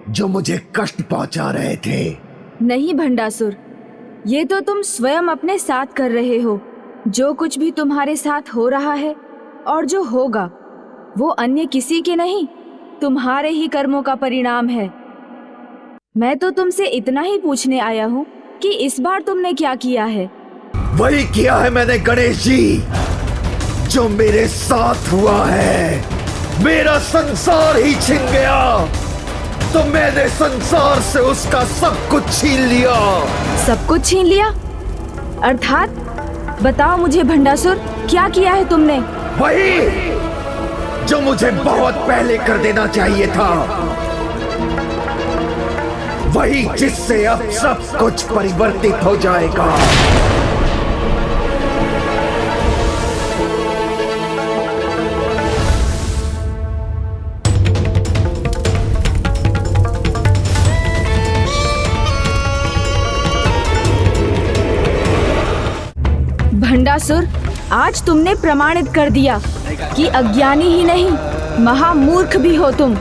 जो मुझे कष्ट पहुंचा रहे थे? नहीं भंडासुर, ये तो तुम स्वयं अपने साथ कर रहे हो। जो कुछ भी तुम्हारे साथ हो रहा है और जो होगा, वो अन्य किसी के नहीं, तुम्हारे ही कर्मों का परिणाम है। मैं तो तुमसे इतना ही पूछने आया हूँ कि इस बार तुमने क्या किया है? वही किया है मैंने गणेश जी, जो मेरे साथ हुआ है। मेरा संसार ही छिन गया, तो मैंने संसार से उसका सब कुछ छीन लिया। सब कुछ छीन लिया? अर्थात बताओ मुझे भंडासुर, क्या किया है तुमने? वही जो मुझे बहुत पहले कर देना चाहिए था, वही जिससे अब सब कुछ परिवर्तित हो जाएगा। भंडासुर, आज तुमने प्रमाणित कर दिया कि अज्ञानी ही नहीं, महामूर्ख भी हो तुम।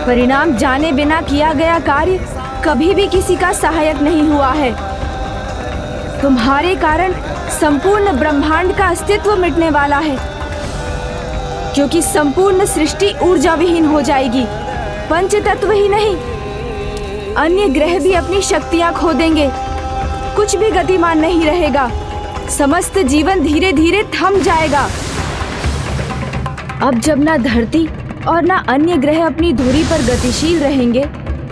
परिणाम जाने बिना किया गया कार्य कभी भी किसी का सहायक नहीं हुआ है। तुम्हारे कारण संपूर्ण ब्रह्मांड का अस्तित्व मिटने वाला है, क्योंकि संपूर्ण सृष्टि ऊर्जा विहीन हो जाएगी। पंच तत्व ही नहीं, अन्य ग्रह भी अपनी शक्तियां खो देंगे। कुछ भी गतिमान नहीं रहेगा, समस्त जीवन धीरे धीरे थम जाएगा। अब जब ना धरती और ना अन्य ग्रह अपनी धुरी पर गतिशील रहेंगे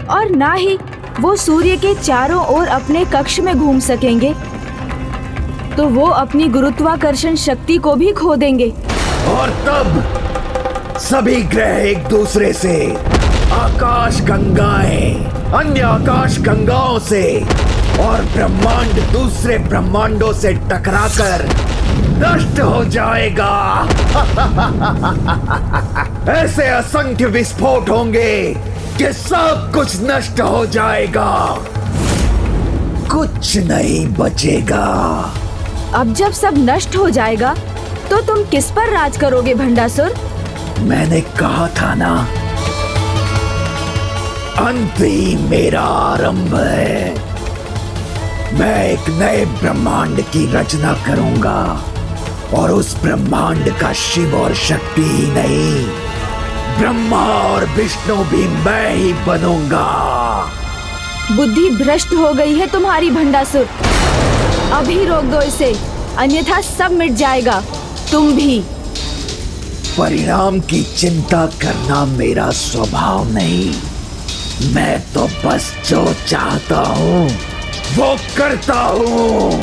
और ना ही वो सूर्य के चारों ओर अपने कक्ष में घूम सकेंगे, तो वो अपनी गुरुत्वाकर्षण शक्ति को भी खो देंगे। और तब सभी ग्रह एक दूसरे से, आकाश गंगाएं अन्य आकाश गंगाओं से और ब्रह्मांड दूसरे ब्रह्मांडों से टकराकर नष्ट हो जाएगा। ऐसे असंख्य विस्फोट होंगे कि सब कुछ नष्ट हो जाएगा, कुछ नहीं बचेगा। अब जब सब नष्ट हो जाएगा तो तुम किस पर राज करोगे भंडासुर? मैंने कहा था ना, अंत ही मेरा आरंभ है। मैं एक नए ब्रह्मांड की रचना करूंगा और उस ब्रह्मांड का शिव और शक्ति ही नहीं, ब्रह्मा और विष्णु भी मैं ही बनूंगा। बुद्धि भ्रष्ट हो गई है तुम्हारी भंडासुर। अभी रोक दो इसे, अन्यथा सब मिट जाएगा, तुम भी। परिणाम की चिंता करना मेरा स्वभाव नहीं। मैं तो बस जो चाहता हूँ वो करता हूँ।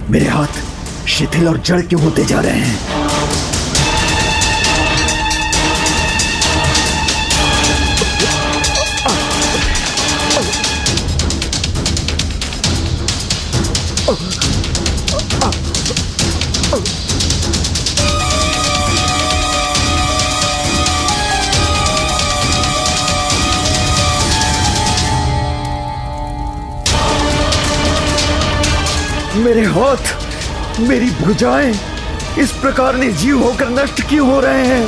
मेरे हाथ शिथिल और जड़ क्यों होते जा रहे हैं? मेरे हाथ, मेरी भुजाएं इस प्रकार निर्जीव होकर नष्ट क्यों हो रहे हैं?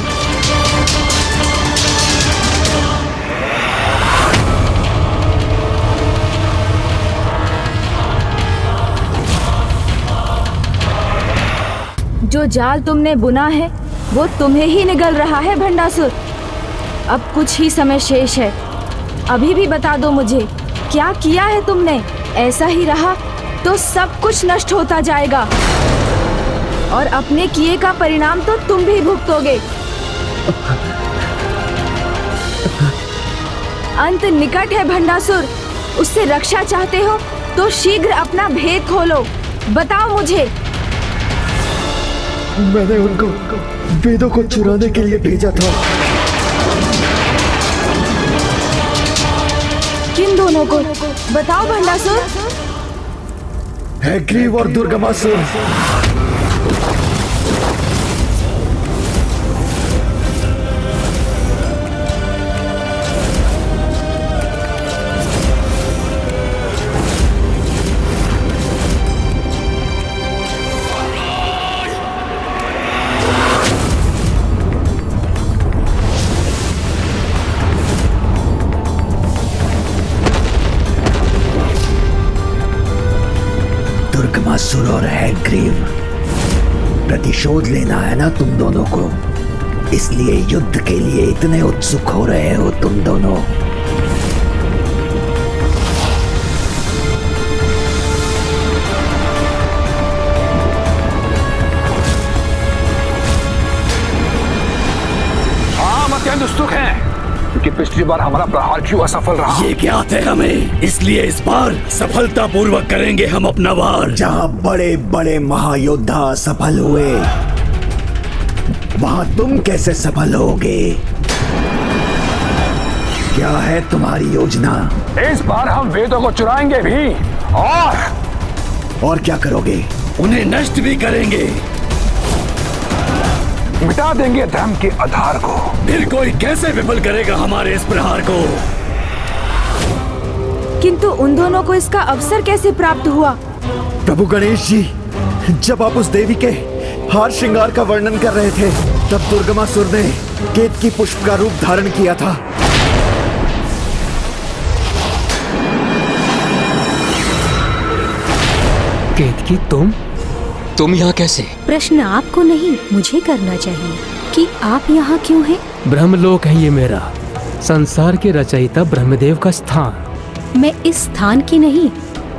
जो जाल तुमने बुना है वो तुम्हें ही निगल रहा है भंडासुर। अब कुछ ही समय शेष है, अभी भी बता दो मुझे, क्या किया है तुमने? ऐसा ही रहा तो सब कुछ नष्ट होता जाएगा और अपने किए का परिणाम तो तुम भी भुगतोगे। अंत निकट है भंडासुर, उससे रक्षा चाहते हो तो शीघ्र अपना भेद खोलो, बताओ मुझे। मैंने उनको वेदों को चुराने के लिए भेजा था। किन दोनों को? बताओ भंडासुर। हैग्रीव और दुर्गमासुर। दुर्गमासुर और हैग्रीव, प्रतिशोध लेना है ना तुम दोनों को, इसलिए युद्ध के लिए इतने उत्सुक हो रहे हो तुम दोनों। हाँ, हम अत्यंत उत्सुक हैं, क्योंकि पिछली बार हमारा प्रहार क्यों असफल रहा। ये ज्ञात है हमें, इसलिए इस बार सफलता पूर्वक करेंगे हम अपना वार। जहाँ बड़े बड़े महायोद्धा सफल हुए, वहाँ तुम कैसे सफल होगे? क्या है तुम्हारी योजना? इस बार हम वेदों को चुराएंगे भी और क्या करोगे? उन्हें नष्ट भी करेंगे, मिटा देंगे धर्म के आधार को। फिर कोई कैसे विफल करेगा हमारे इस प्रहार को? किंतु उन दोनों को इसका अवसर कैसे प्राप्त हुआ? प्रभु गणेश जी, जब आप उस देवी के हार श्रृंगार का वर्णन कर रहे थे, तब दुर्गमासुर ने केतकी पुष्प का रूप धारण किया था। केतकी, तुम यहाँ कैसे? प्रश्न आपको नहीं, मुझे करना चाहिए कि आप यहाँ क्यों हैं? ब्रह्मलोक है ये मेरा, संसार के रचयिता ब्रह्मदेव का स्थान। मैं इस स्थान की नहीं,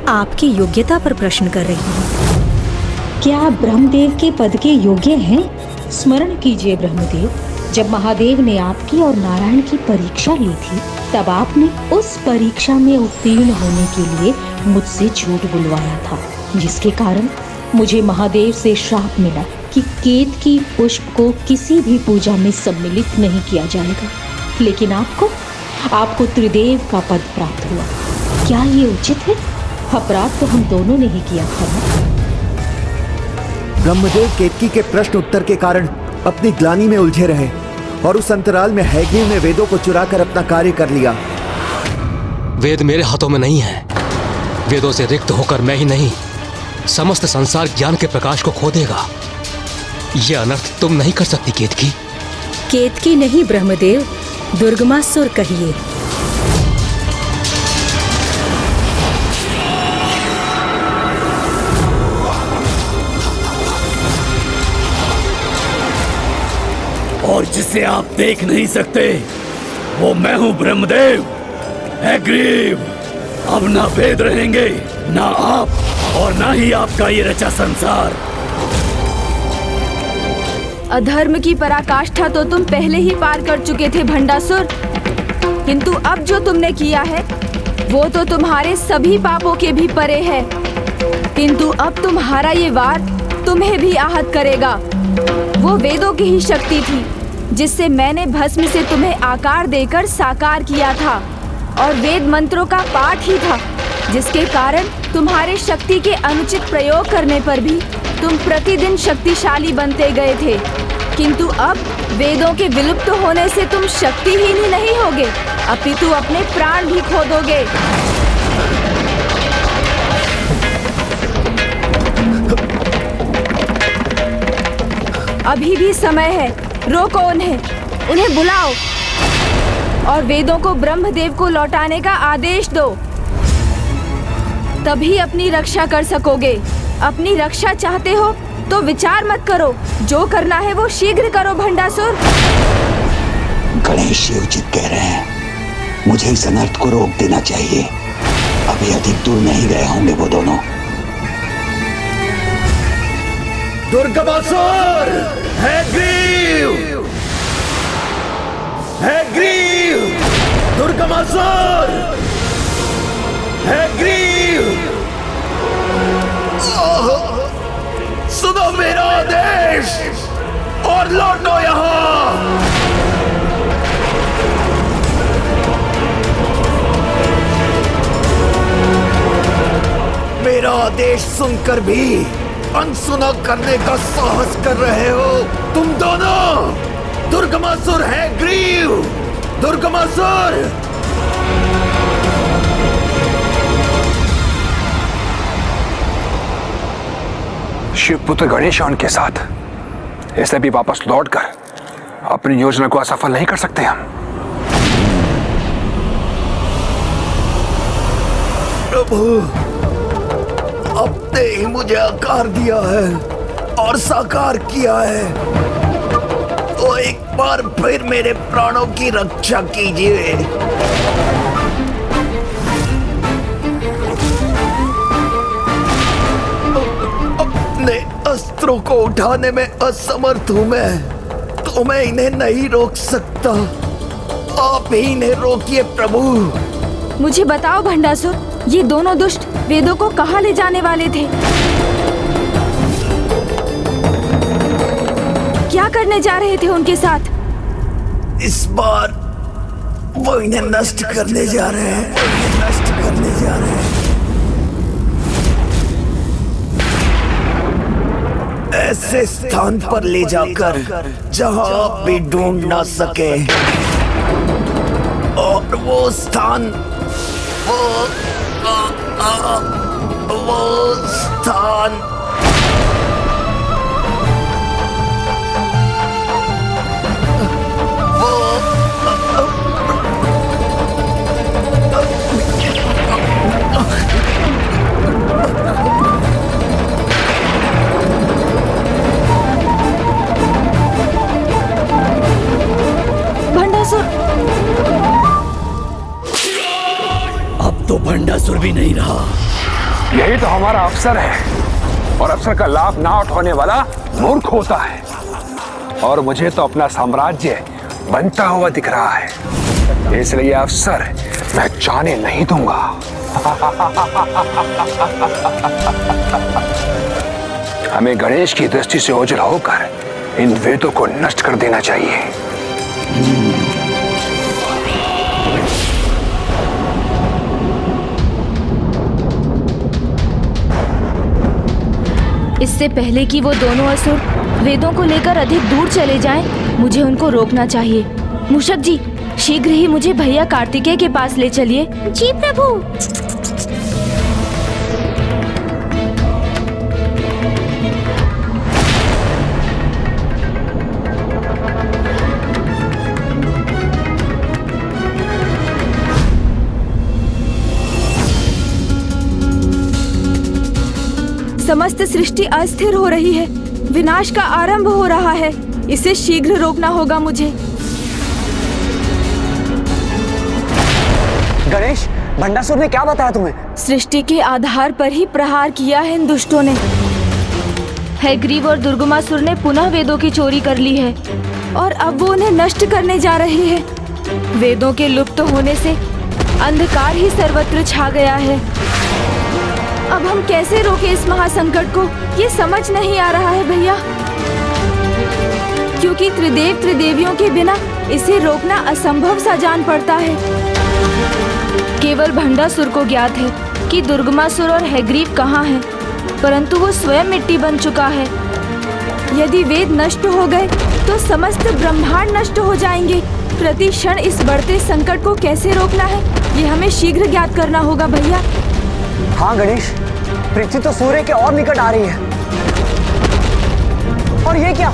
आपकी योग्यता पर प्रश्न कर रही हूँ। क्या आप ब्रह्मदेव के पद के योग्य हैं? स्मरण कीजिए ब्रह्मदेव, जब महादेव ने आपकी और नारायण की परीक्षा ली थी, तब आपने उस परीक्षा में उत्तीर्ण होने के लिए मुझसे झूठ बुलवाया था, जिसके कारण मुझे महादेव से श्राप मिला कि केतकी पुष्प को किसी भी पूजा में सम्मिलित नहीं किया जाएगा। लेकिन आपको त्रिदेव का पद प्राप्त हुआ। क्या ये उचित है? अपराध तो हम दोनों ने ही किया था ना? ब्रह्मदेव केतकी के प्रश्न उत्तर के कारण अपनी ग्लानि में उलझे रहे और उस अंतराल में हैग्रीव ने वेदों को चुराकर अपना कार्य कर लिया। वेद मेरे हाथों में नहीं है। वेदों से रिक्त होकर मैं ही नहीं, समस्त संसार ज्ञान के प्रकाश को खो देगा। यह अनर्थ तुम नहीं कर सकती केतकी। केतकी नहीं ब्रह्मदेव, दुर्गमासुर कहिए। और जिसे आप देख नहीं सकते वो मैं हूं ब्रह्मदेव। हैग्रीव, अब ना वेद रहेंगे, ना आप और ना ही आपका ये रचा संसार। अधर्म की पराकाष्ठा तो तुम पहले ही पार कर चुके थे भंडासुर, किंतु अब जो तुमने किया है वो तो तुम्हारे सभी पापों के भी परे है। किंतु अब तुम्हारा ये वार तुम्हें भी आहत करेगा। वो वेदों की ही शक्ति थी जिससे मैंने भस्म से तुम्हें आकार देकर साकार किया था, और वेद मंत्रों का पाठ ही था जिसके कारण तुम्हारे शक्ति के अनुचित प्रयोग करने पर भी तुम प्रतिदिन शक्तिशाली बनते गए थे। किंतु अब वेदों के विलुप्त होने से तुम शक्तिहीन ही नहीं होगे, अपितु अपने प्राण भी खो दोगे। अभी भी समय है, रोको उन्हें बुलाओ और वेदों को ब्रह्मदेव को लौटाने का आदेश दो। तभी अपनी रक्षा कर सकोगे। अपनी रक्षा चाहते हो तो विचार मत करो, जो करना है वो शीघ्र करो भंडासुर। गणेश उचित कह रहे हैं, मुझे इस अनर्थ को रोक देना चाहिए। अभी अधिक दूर नहीं गए होंगे वो दोनों। दुर्गमासुर! हैग्रीव! हैग्रीव! दुर्गमासुर! हैग्रीव! सुनो मेरा आदेश और लौटो यहाँ। मेरा आदेश सुनकर भी अनसुना करने का साहस कर रहे हो तुम दोनों। दुर्गमासुर हैग्रीव! दुर्गमासुर! शिवपुत्र गणेश और उनके साथ इसे भी वापस लौटकर अपनी योजना को असफल नहीं कर सकते हम। प्रभु, आपने ही मुझे आकार दिया है और साकार किया है, तो एक बार फिर मेरे प्राणों की रक्षा कीजिए। अपने अस्त्रों को उठाने में असमर्थ हूं मैं, तो मैं इन्हें नहीं रोक सकता। आप ही इन्हें रोकिए प्रभु। मुझे बताओ भंडासुर, ये दोनों दुष्ट वेदों को कहाँ ले जाने वाले थे? क्या करने जा रहे थे उनके साथ? इस बार वो इन्हें नष्ट करने जा रहे हैं। नष्ट करने जा रहे हैं। ऐसे स्थान पर ले जाकर जहां आप भी ढूंढ ना सके, और वो स्थान वो स्थान भंडासुर! अब तो भंडासुर भी नहीं रहा। यही तो हमारा अवसर है, और अवसर का लाभ ना उठाने वाला मूर्ख होता है। और मुझे तो अपना साम्राज्य बनता हुआ दिख रहा है, इसलिए अवसर मैं जाने नहीं दूंगा। हमें गणेश की दृष्टि से ओझल होकर इन वेदों को नष्ट कर देना चाहिए। इससे पहले कि वो दोनों असुर वेदों को लेकर अधिक दूर चले जाएं, मुझे उनको रोकना चाहिए। मूषक जी, शीघ्र ही मुझे भैया कार्तिकेय के पास ले चलिए। जी प्रभु। समस्त सृष्टि अस्थिर हो रही है, विनाश का आरंभ हो रहा है। इसे शीघ्र रोकना होगा मुझे। गणेश, भंडासुर ने क्या बताया तुम्हें? सृष्टि के आधार पर ही प्रहार किया है इन दुष्टों ने। हैग्रीव और दुर्गमासुर ने पुनः वेदों की चोरी कर ली है और अब वो उन्हें नष्ट करने जा रहे हैं। वेदों के लुप्त होने से अंधकार ही सर्वत्र छा गया है। अब हम कैसे रोके इस महासंकट को, ये समझ नहीं आ रहा है भैया। क्योंकि त्रिदेव त्रिदेवियों के बिना इसे रोकना असंभव सा जान पड़ता है। केवल भंडासुर को ज्ञात है कि दुर्गमासुर और हैग्रीव कहाँ हैं, परंतु वो स्वयं मिट्टी बन चुका है। यदि वेद नष्ट हो गए तो समस्त ब्रह्मांड नष्ट हो जाएंगे। प्रति क्षण इस बढ़ते संकट को कैसे रोकना है, ये हमें शीघ्र ज्ञात करना होगा भैया। हाँ गणेश, पृथ्वी तो सूर्य के और निकट आ रही है। और ये क्या,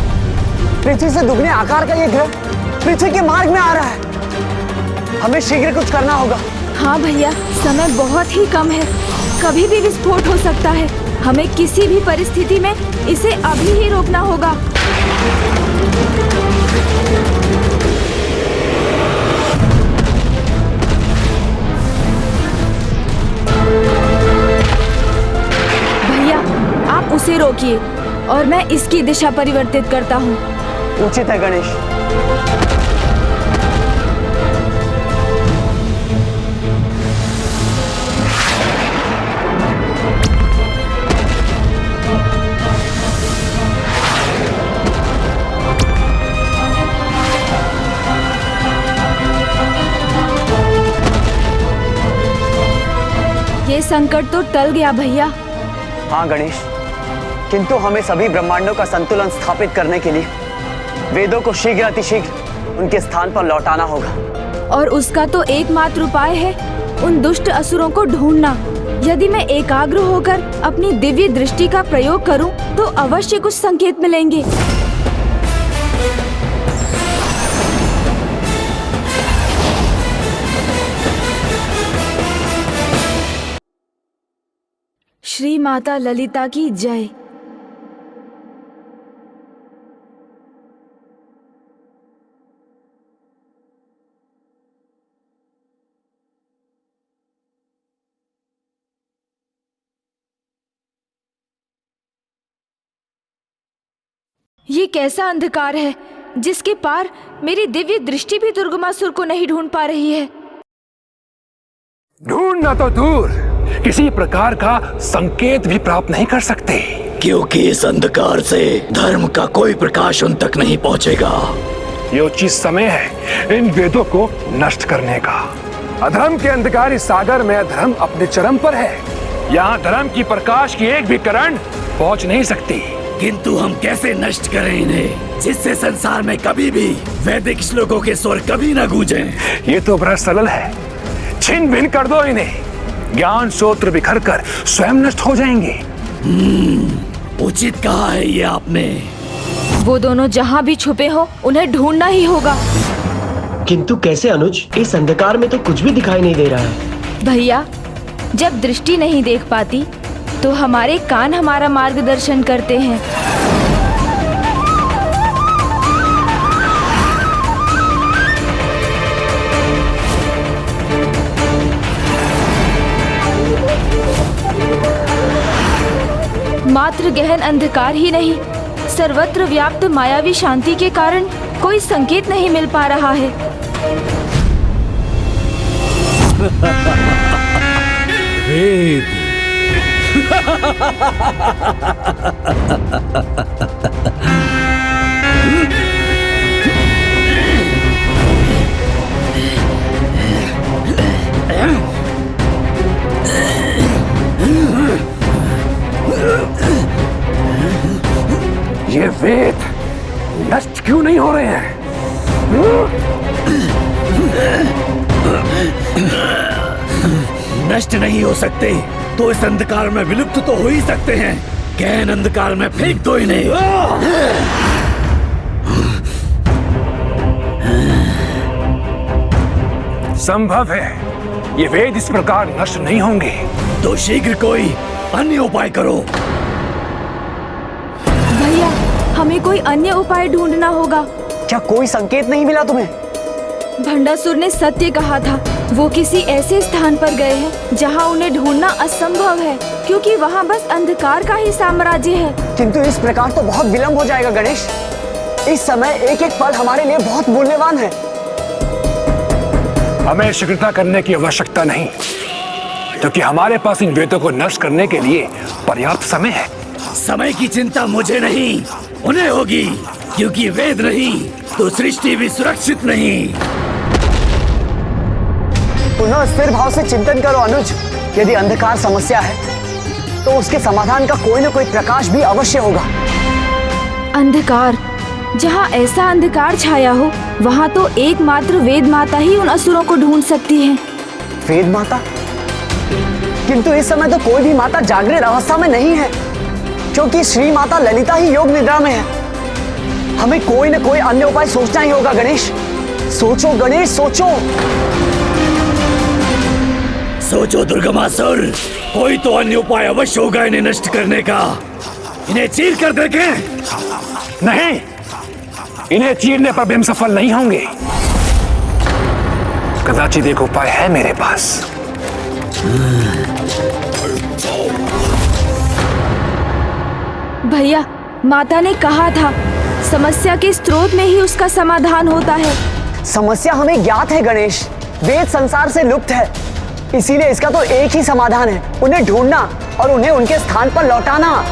पृथ्वी से दुगने आकार का ये ग्रह पृथ्वी के मार्ग में आ रहा है। हमें शीघ्र कुछ करना होगा। हाँ भैया, समय बहुत ही कम है, कभी भी विस्फोट हो सकता है। हमें किसी भी परिस्थिति में इसे अभी ही रोकना होगा। भैया, आप उसे रोकिए और मैं इसकी दिशा परिवर्तित करता हूँ। उचित है गणेश। ये संकट तो टल गया भैया। हाँ गणेश, किंतु हमें सभी ब्रह्मांडों का संतुलन स्थापित करने के लिए वेदों को शीघ्र अतिशीघ्र उनके स्थान पर लौटाना होगा। और उसका तो एकमात्र उपाय है उन दुष्ट असुरों को ढूंढना। यदि मैं एकाग्र होकर अपनी दिव्य दृष्टि का प्रयोग करूं, तो अवश्य कुछ संकेत मिलेंगे। श्री माता ललिता की जय। ये कैसा अंधकार है जिसके पार मेरी दिव्य दृष्टि भी दुर्गमासुर को नहीं ढूंढ पा रही है। ढूंढना तो दूर, किसी प्रकार का संकेत भी प्राप्त नहीं कर सकते, क्योंकि इस अंधकार से धर्म का कोई प्रकाश उन तक नहीं पहुंचेगा। ये उचित समय है इन वेदों को नष्ट करने का। अधर्म के अंधकारी सागर में अधर्म अपने चरम पर है। यहाँ धर्म की प्रकाश की एक भी किरण पहुंच नहीं सकती। किंतु हम कैसे नष्ट करें इन्हें, जिससे संसार में कभी भी वैदिक श्लोकों के स्वर कभी न गूंजें। ये तो बड़ा सरल है, छिन भिन कर दो इन्हें, ज्ञान सूत्र बिखर कर स्वयं नष्ट हो जाएंगे। उचित कहा है ये आपने। वो दोनों जहाँ भी छुपे हो, उन्हें ढूंढना ही होगा। किंतु कैसे अनुज, इस अंधकार में तो कुछ भी दिखाई नहीं दे रहा है। भैया, जब दृष्टि नहीं देख पाती तो हमारे कान हमारा मार्गदर्शन करते हैं। मात्र गहन अंधकार ही नहीं, सर्वत्र व्याप्त मायावी शांति के कारण कोई संकेत नहीं मिल पा रहा है। वेद हो रहे हैं। नष्ट नहीं हो सकते तो इस अंधकार में विलुप्त तो हो ही सकते हैं। गहन अंधकार में फेंक दो इन्हें। संभव है ये वेद इस प्रकार नष्ट नहीं होंगे। तो शीघ्र कोई अन्य उपाय करो। भैया, हमें कोई अन्य उपाय ढूंढना होगा। क्या कोई संकेत नहीं मिला तुम्हें? भंडासुर ने सत्य कहा था। वो किसी ऐसे स्थान पर गए हैं जहां उन्हें ढूंढना असंभव है, क्योंकि वहां बस अंधकार का ही साम्राज्य है। किंतु इस प्रकार तो बहुत विलंब हो जाएगा गणेश। इस समय एक एक पल हमारे लिए बहुत मूल्यवान है। हमें शीघ्रता करने की आवश्यकता नहीं, क्योंकि हमारे पास इन वेदों को नष्ट करने के लिए पर्याप्त समय है। समय की चिंता मुझे नहीं, उन्हें होगी, क्योंकि वेद नहीं तो सृष्टि भी सुरक्षित नहीं। पुनः स्थिर भाव से चिंतन करो अनुज। यदि अंधकार समस्या है तो उसके समाधान का कोई न कोई प्रकाश भी अवश्य होगा। अंधकार, जहाँ ऐसा अंधकार छाया हो वहाँ तो एकमात्र वेद माता ही उन असुरों को ढूंढ सकती है। वेद माता? किंतु इस समय तो कोई भी माता जागृत अवस्था में नहीं है, क्योंकि श्री माता ललिता ही योग निद्रा में है। हमें कोई न कोई अन्य उपाय सोचना ही होगा गणेश। सोचो गणेश, सोचो। सोचो दुर्गमासुर, कोई तो अन्य उपाय अवश्य होगा इन्हें नष्ट करने का। इन्हें चीर कर देखें। नहीं, इन्हें चीरने पर भी हम सफल नहीं होंगे। कदाचित एक उपाय है मेरे पास। भैया, माता ने कहा था समस्या के स्रोत में ही उसका समाधान होता है। समस्या हमें ज्ञात है गणेश। वेद संसार से लुप्त है, इसीलिए इसका तो एक ही समाधान है, उन्हें ढूंढना और उन्हें उनके स्थान पर लौटाना।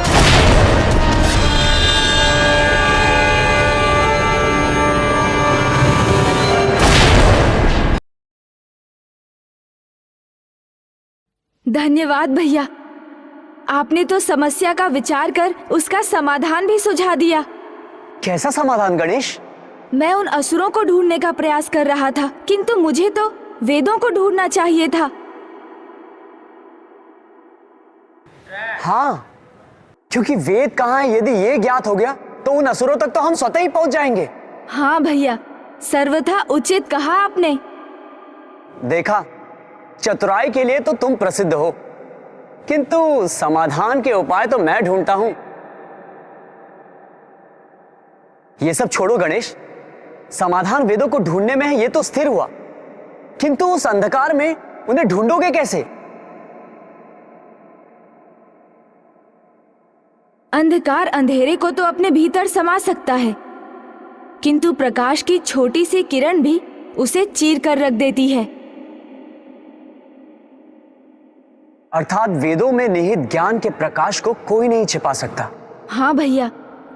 धन्यवाद भैया, आपने तो समस्या का विचार कर उसका समाधान भी सुझा दिया। कैसा समाधान गणेश? मैं उन असुरों को ढूंढने का प्रयास कर रहा था, किंतु मुझे तो वेदों को ढूंढना चाहिए था। हाँ, क्योंकि वेद कहाँ है यदि ये ज्ञात हो गया तो उन असुरों तक तो हम स्वतः ही पहुंच जाएंगे। हाँ भैया, सर्वथा उचित कहा आपने। देखा, चतुराई के लिए तो तुम प्रसिद्ध हो, किंतु समाधान के उपाय तो मैं ढूंढता हूं। ये सब छोड़ो गणेश, समाधान वेदों को ढूंढने में है ये तो स्थिर हुआ, किंतु उस अंधकार में उन्हें ढूंढोगे कैसे? अंधकार अंधेरे को तो अपने भीतर समा सकता है, किंतु प्रकाश की छोटी सी किरण भी उसे चीर कर रख देती है। अर्थात वेदों में निहित ज्ञान के प्रकाश को कोई नहीं छिपा सकता। हाँ भैया,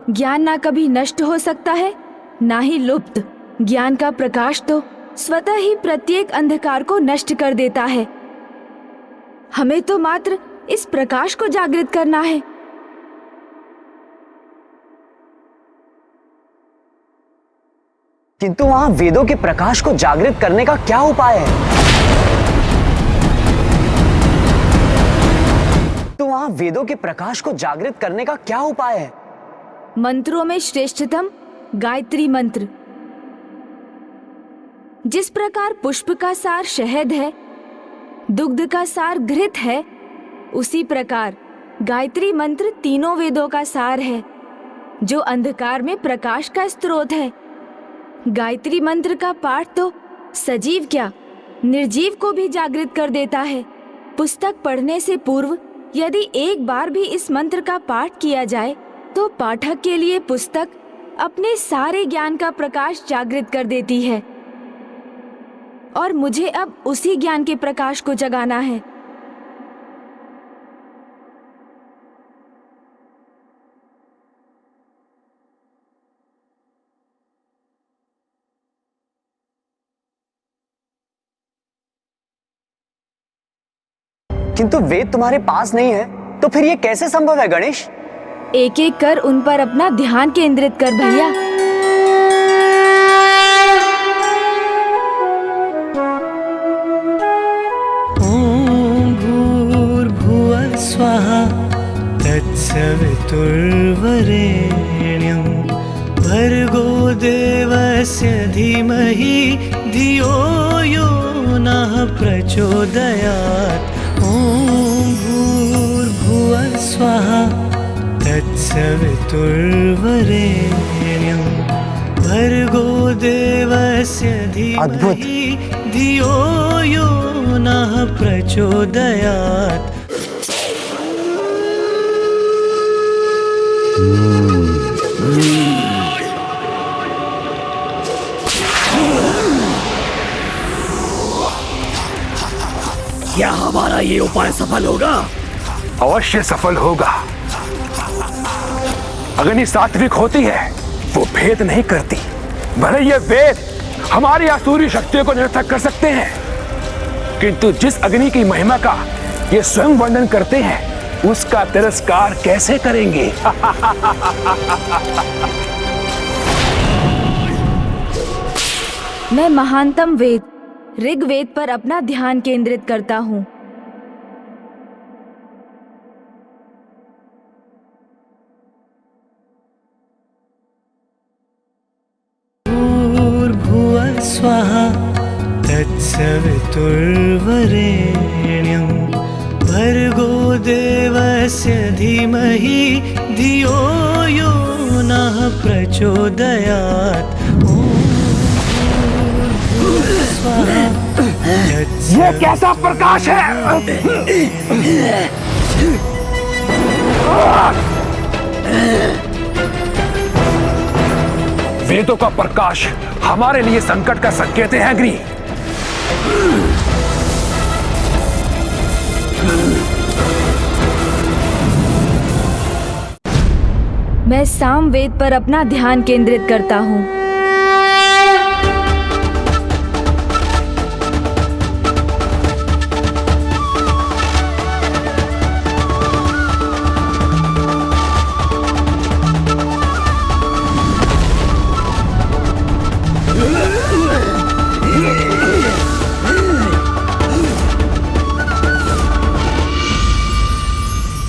ज्ञान ना कभी नष्ट हो सकता है ना ही लुप्त। ज्ञान का प्रकाश तो स्वतः ही प्रत्येक अंधकार को नष्ट कर देता है। हमें तो मात्र इस प्रकाश को जागृत करना है। किंतु वहां वेदों के प्रकाश को जागृत करने का क्या उपाय है? तो वहां वेदों के प्रकाश को जागृत करने का क्या उपाय है? मंत्रों में श्रेष्ठतम गायत्री मंत्र। जिस प्रकार पुष्प का सार शहद है, दुग्ध का सार घृत है, उसी प्रकार गायत्री मंत्र तीनों वेदों का सार है, जो अंधकार में प्रकाश का स्रोत है। गायत्री मंत्र का पाठ तो सजीव क्या, निर्जीव को भी जागृत कर देता है। पुस्तक पढ़ने से पूर्व यदि एक बार भी इस मंत्र का पाठ किया जाए तो पाठक के लिए पुस्तक अपने सारे ज्ञान का प्रकाश जागृत कर देती है, और मुझे अब उसी ज्ञान के प्रकाश को जगाना है। किंतु वेद तुम्हारे पास नहीं है, तो फिर ये कैसे संभव है गणेश? एक एक कर उन पर अपना ध्यान केंद्रित कर भैया। स्वाहा तत्सवितुर्वरेण्यं भर्गो देवस्य धीमहि धियो यो नः प्रचोदयात् ॐ भूर्भुवः स्वः तत्सवितुर्वरेण्यं भर्गो देवस्य धीमहि धियो यो नः प्रचोदयात्। क्या हमारा ये उपाय सफल होगा? अवश्य सफल होगा। अग्नि सात्विक होती है, वो भेद नहीं करती। भले ये वेद हमारी आसुरी शक्तियों को निरर्थक कर सकते हैं, किंतु जिस अग्नि की महिमा का ये स्वयं वर्णन करते हैं, उसका तिरस्कार कैसे करेंगे? मैं महानतम वेद ऋग्वेद पर अपना ध्यान केंद्रित करता हूँ। भूर्भुवः स्वः तत्सवितुर्वरेण्यं भर्गो देवस्य धीमहि धियो यो नः प्रचोदयात्। ये कैसा प्रकाश है? वेदों का प्रकाश हमारे लिए संकट का संकेत है अग्नि। मैं सामवेद पर अपना ध्यान केंद्रित करता हूँ।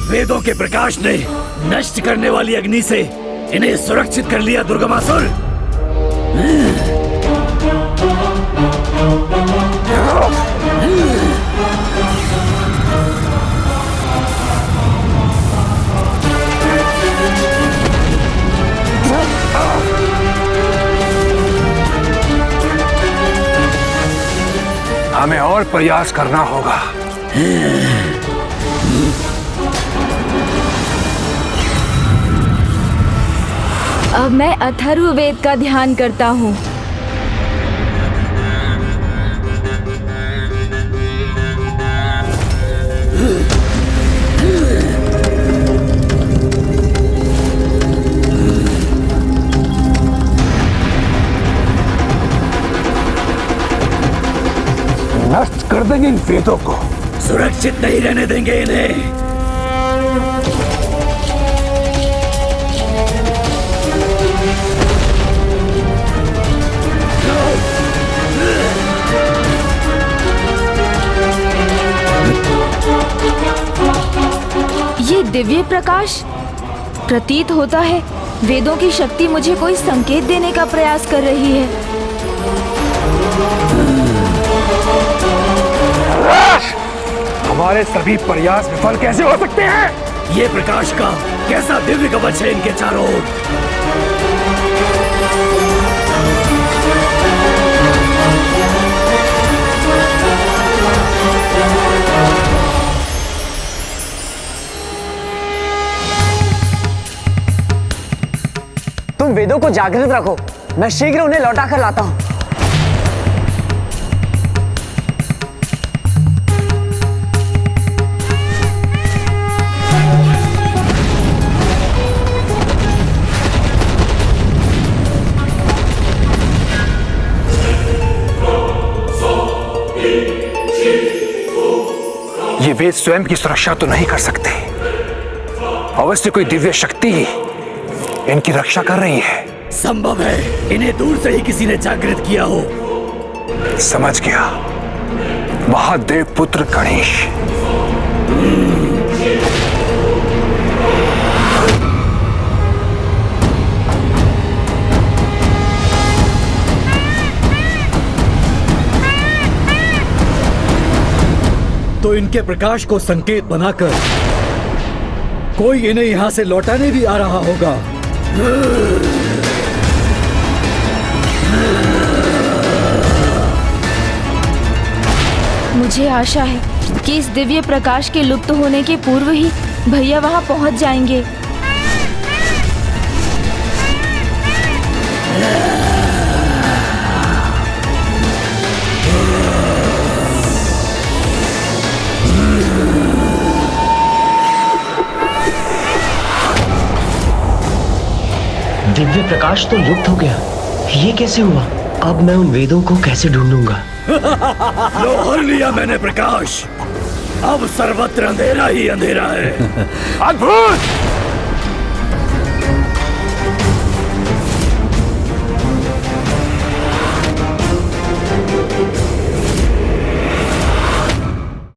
वेदों के प्रकाश ने नष्ट करने वाली अग्नि से इन्हें सुरक्षित कर लिया दुर्गमासुर। हमें और प्रयास करना होगा। अब मैं अथर्ववेद का ध्यान करता हूँ। नष्ट कर देंगे इन वेदों को। सुरक्षित नहीं रहने देंगे इन्हें। ये दिव्य प्रकाश प्रतीत होता है वेदों की शक्ति मुझे कोई संकेत देने का प्रयास कर रही है। हमारे सभी प्रयास विफल कैसे हो सकते हैं? ये प्रकाश का कैसा दिव्य कवच है इनके चारों ओर। तुम वेदों को जागृत रखो, मैं शीघ्र उन्हें लौटा कर लाता हूं। ये वेद स्वयं की सुरक्षा तो नहीं कर सकते, अवश्य कोई दिव्य शक्ति ही इनकी रक्षा कर रही है। संभव है इन्हें दूर से ही किसी ने जागृत किया हो। समझ गया, महादेव पुत्र गणेश। तो इनके प्रकाश को संकेत बनाकर कोई इन्हें यहाँ से लौटाने भी आ रहा होगा। मुझे आशा है कि इस दिव्य प्रकाश के लुप्त होने के पूर्व ही भैया वहां पहुंच जाएंगे। दिव्य प्रकाश तो लुप्त हो गया, ये कैसे हुआ? अब मैं उन वेदों को कैसे ढूंढूंगा? लो हर लिया मैंने प्रकाश, अब सर्वत्र अंधेरा ही अंधेरा है। अद्भुत!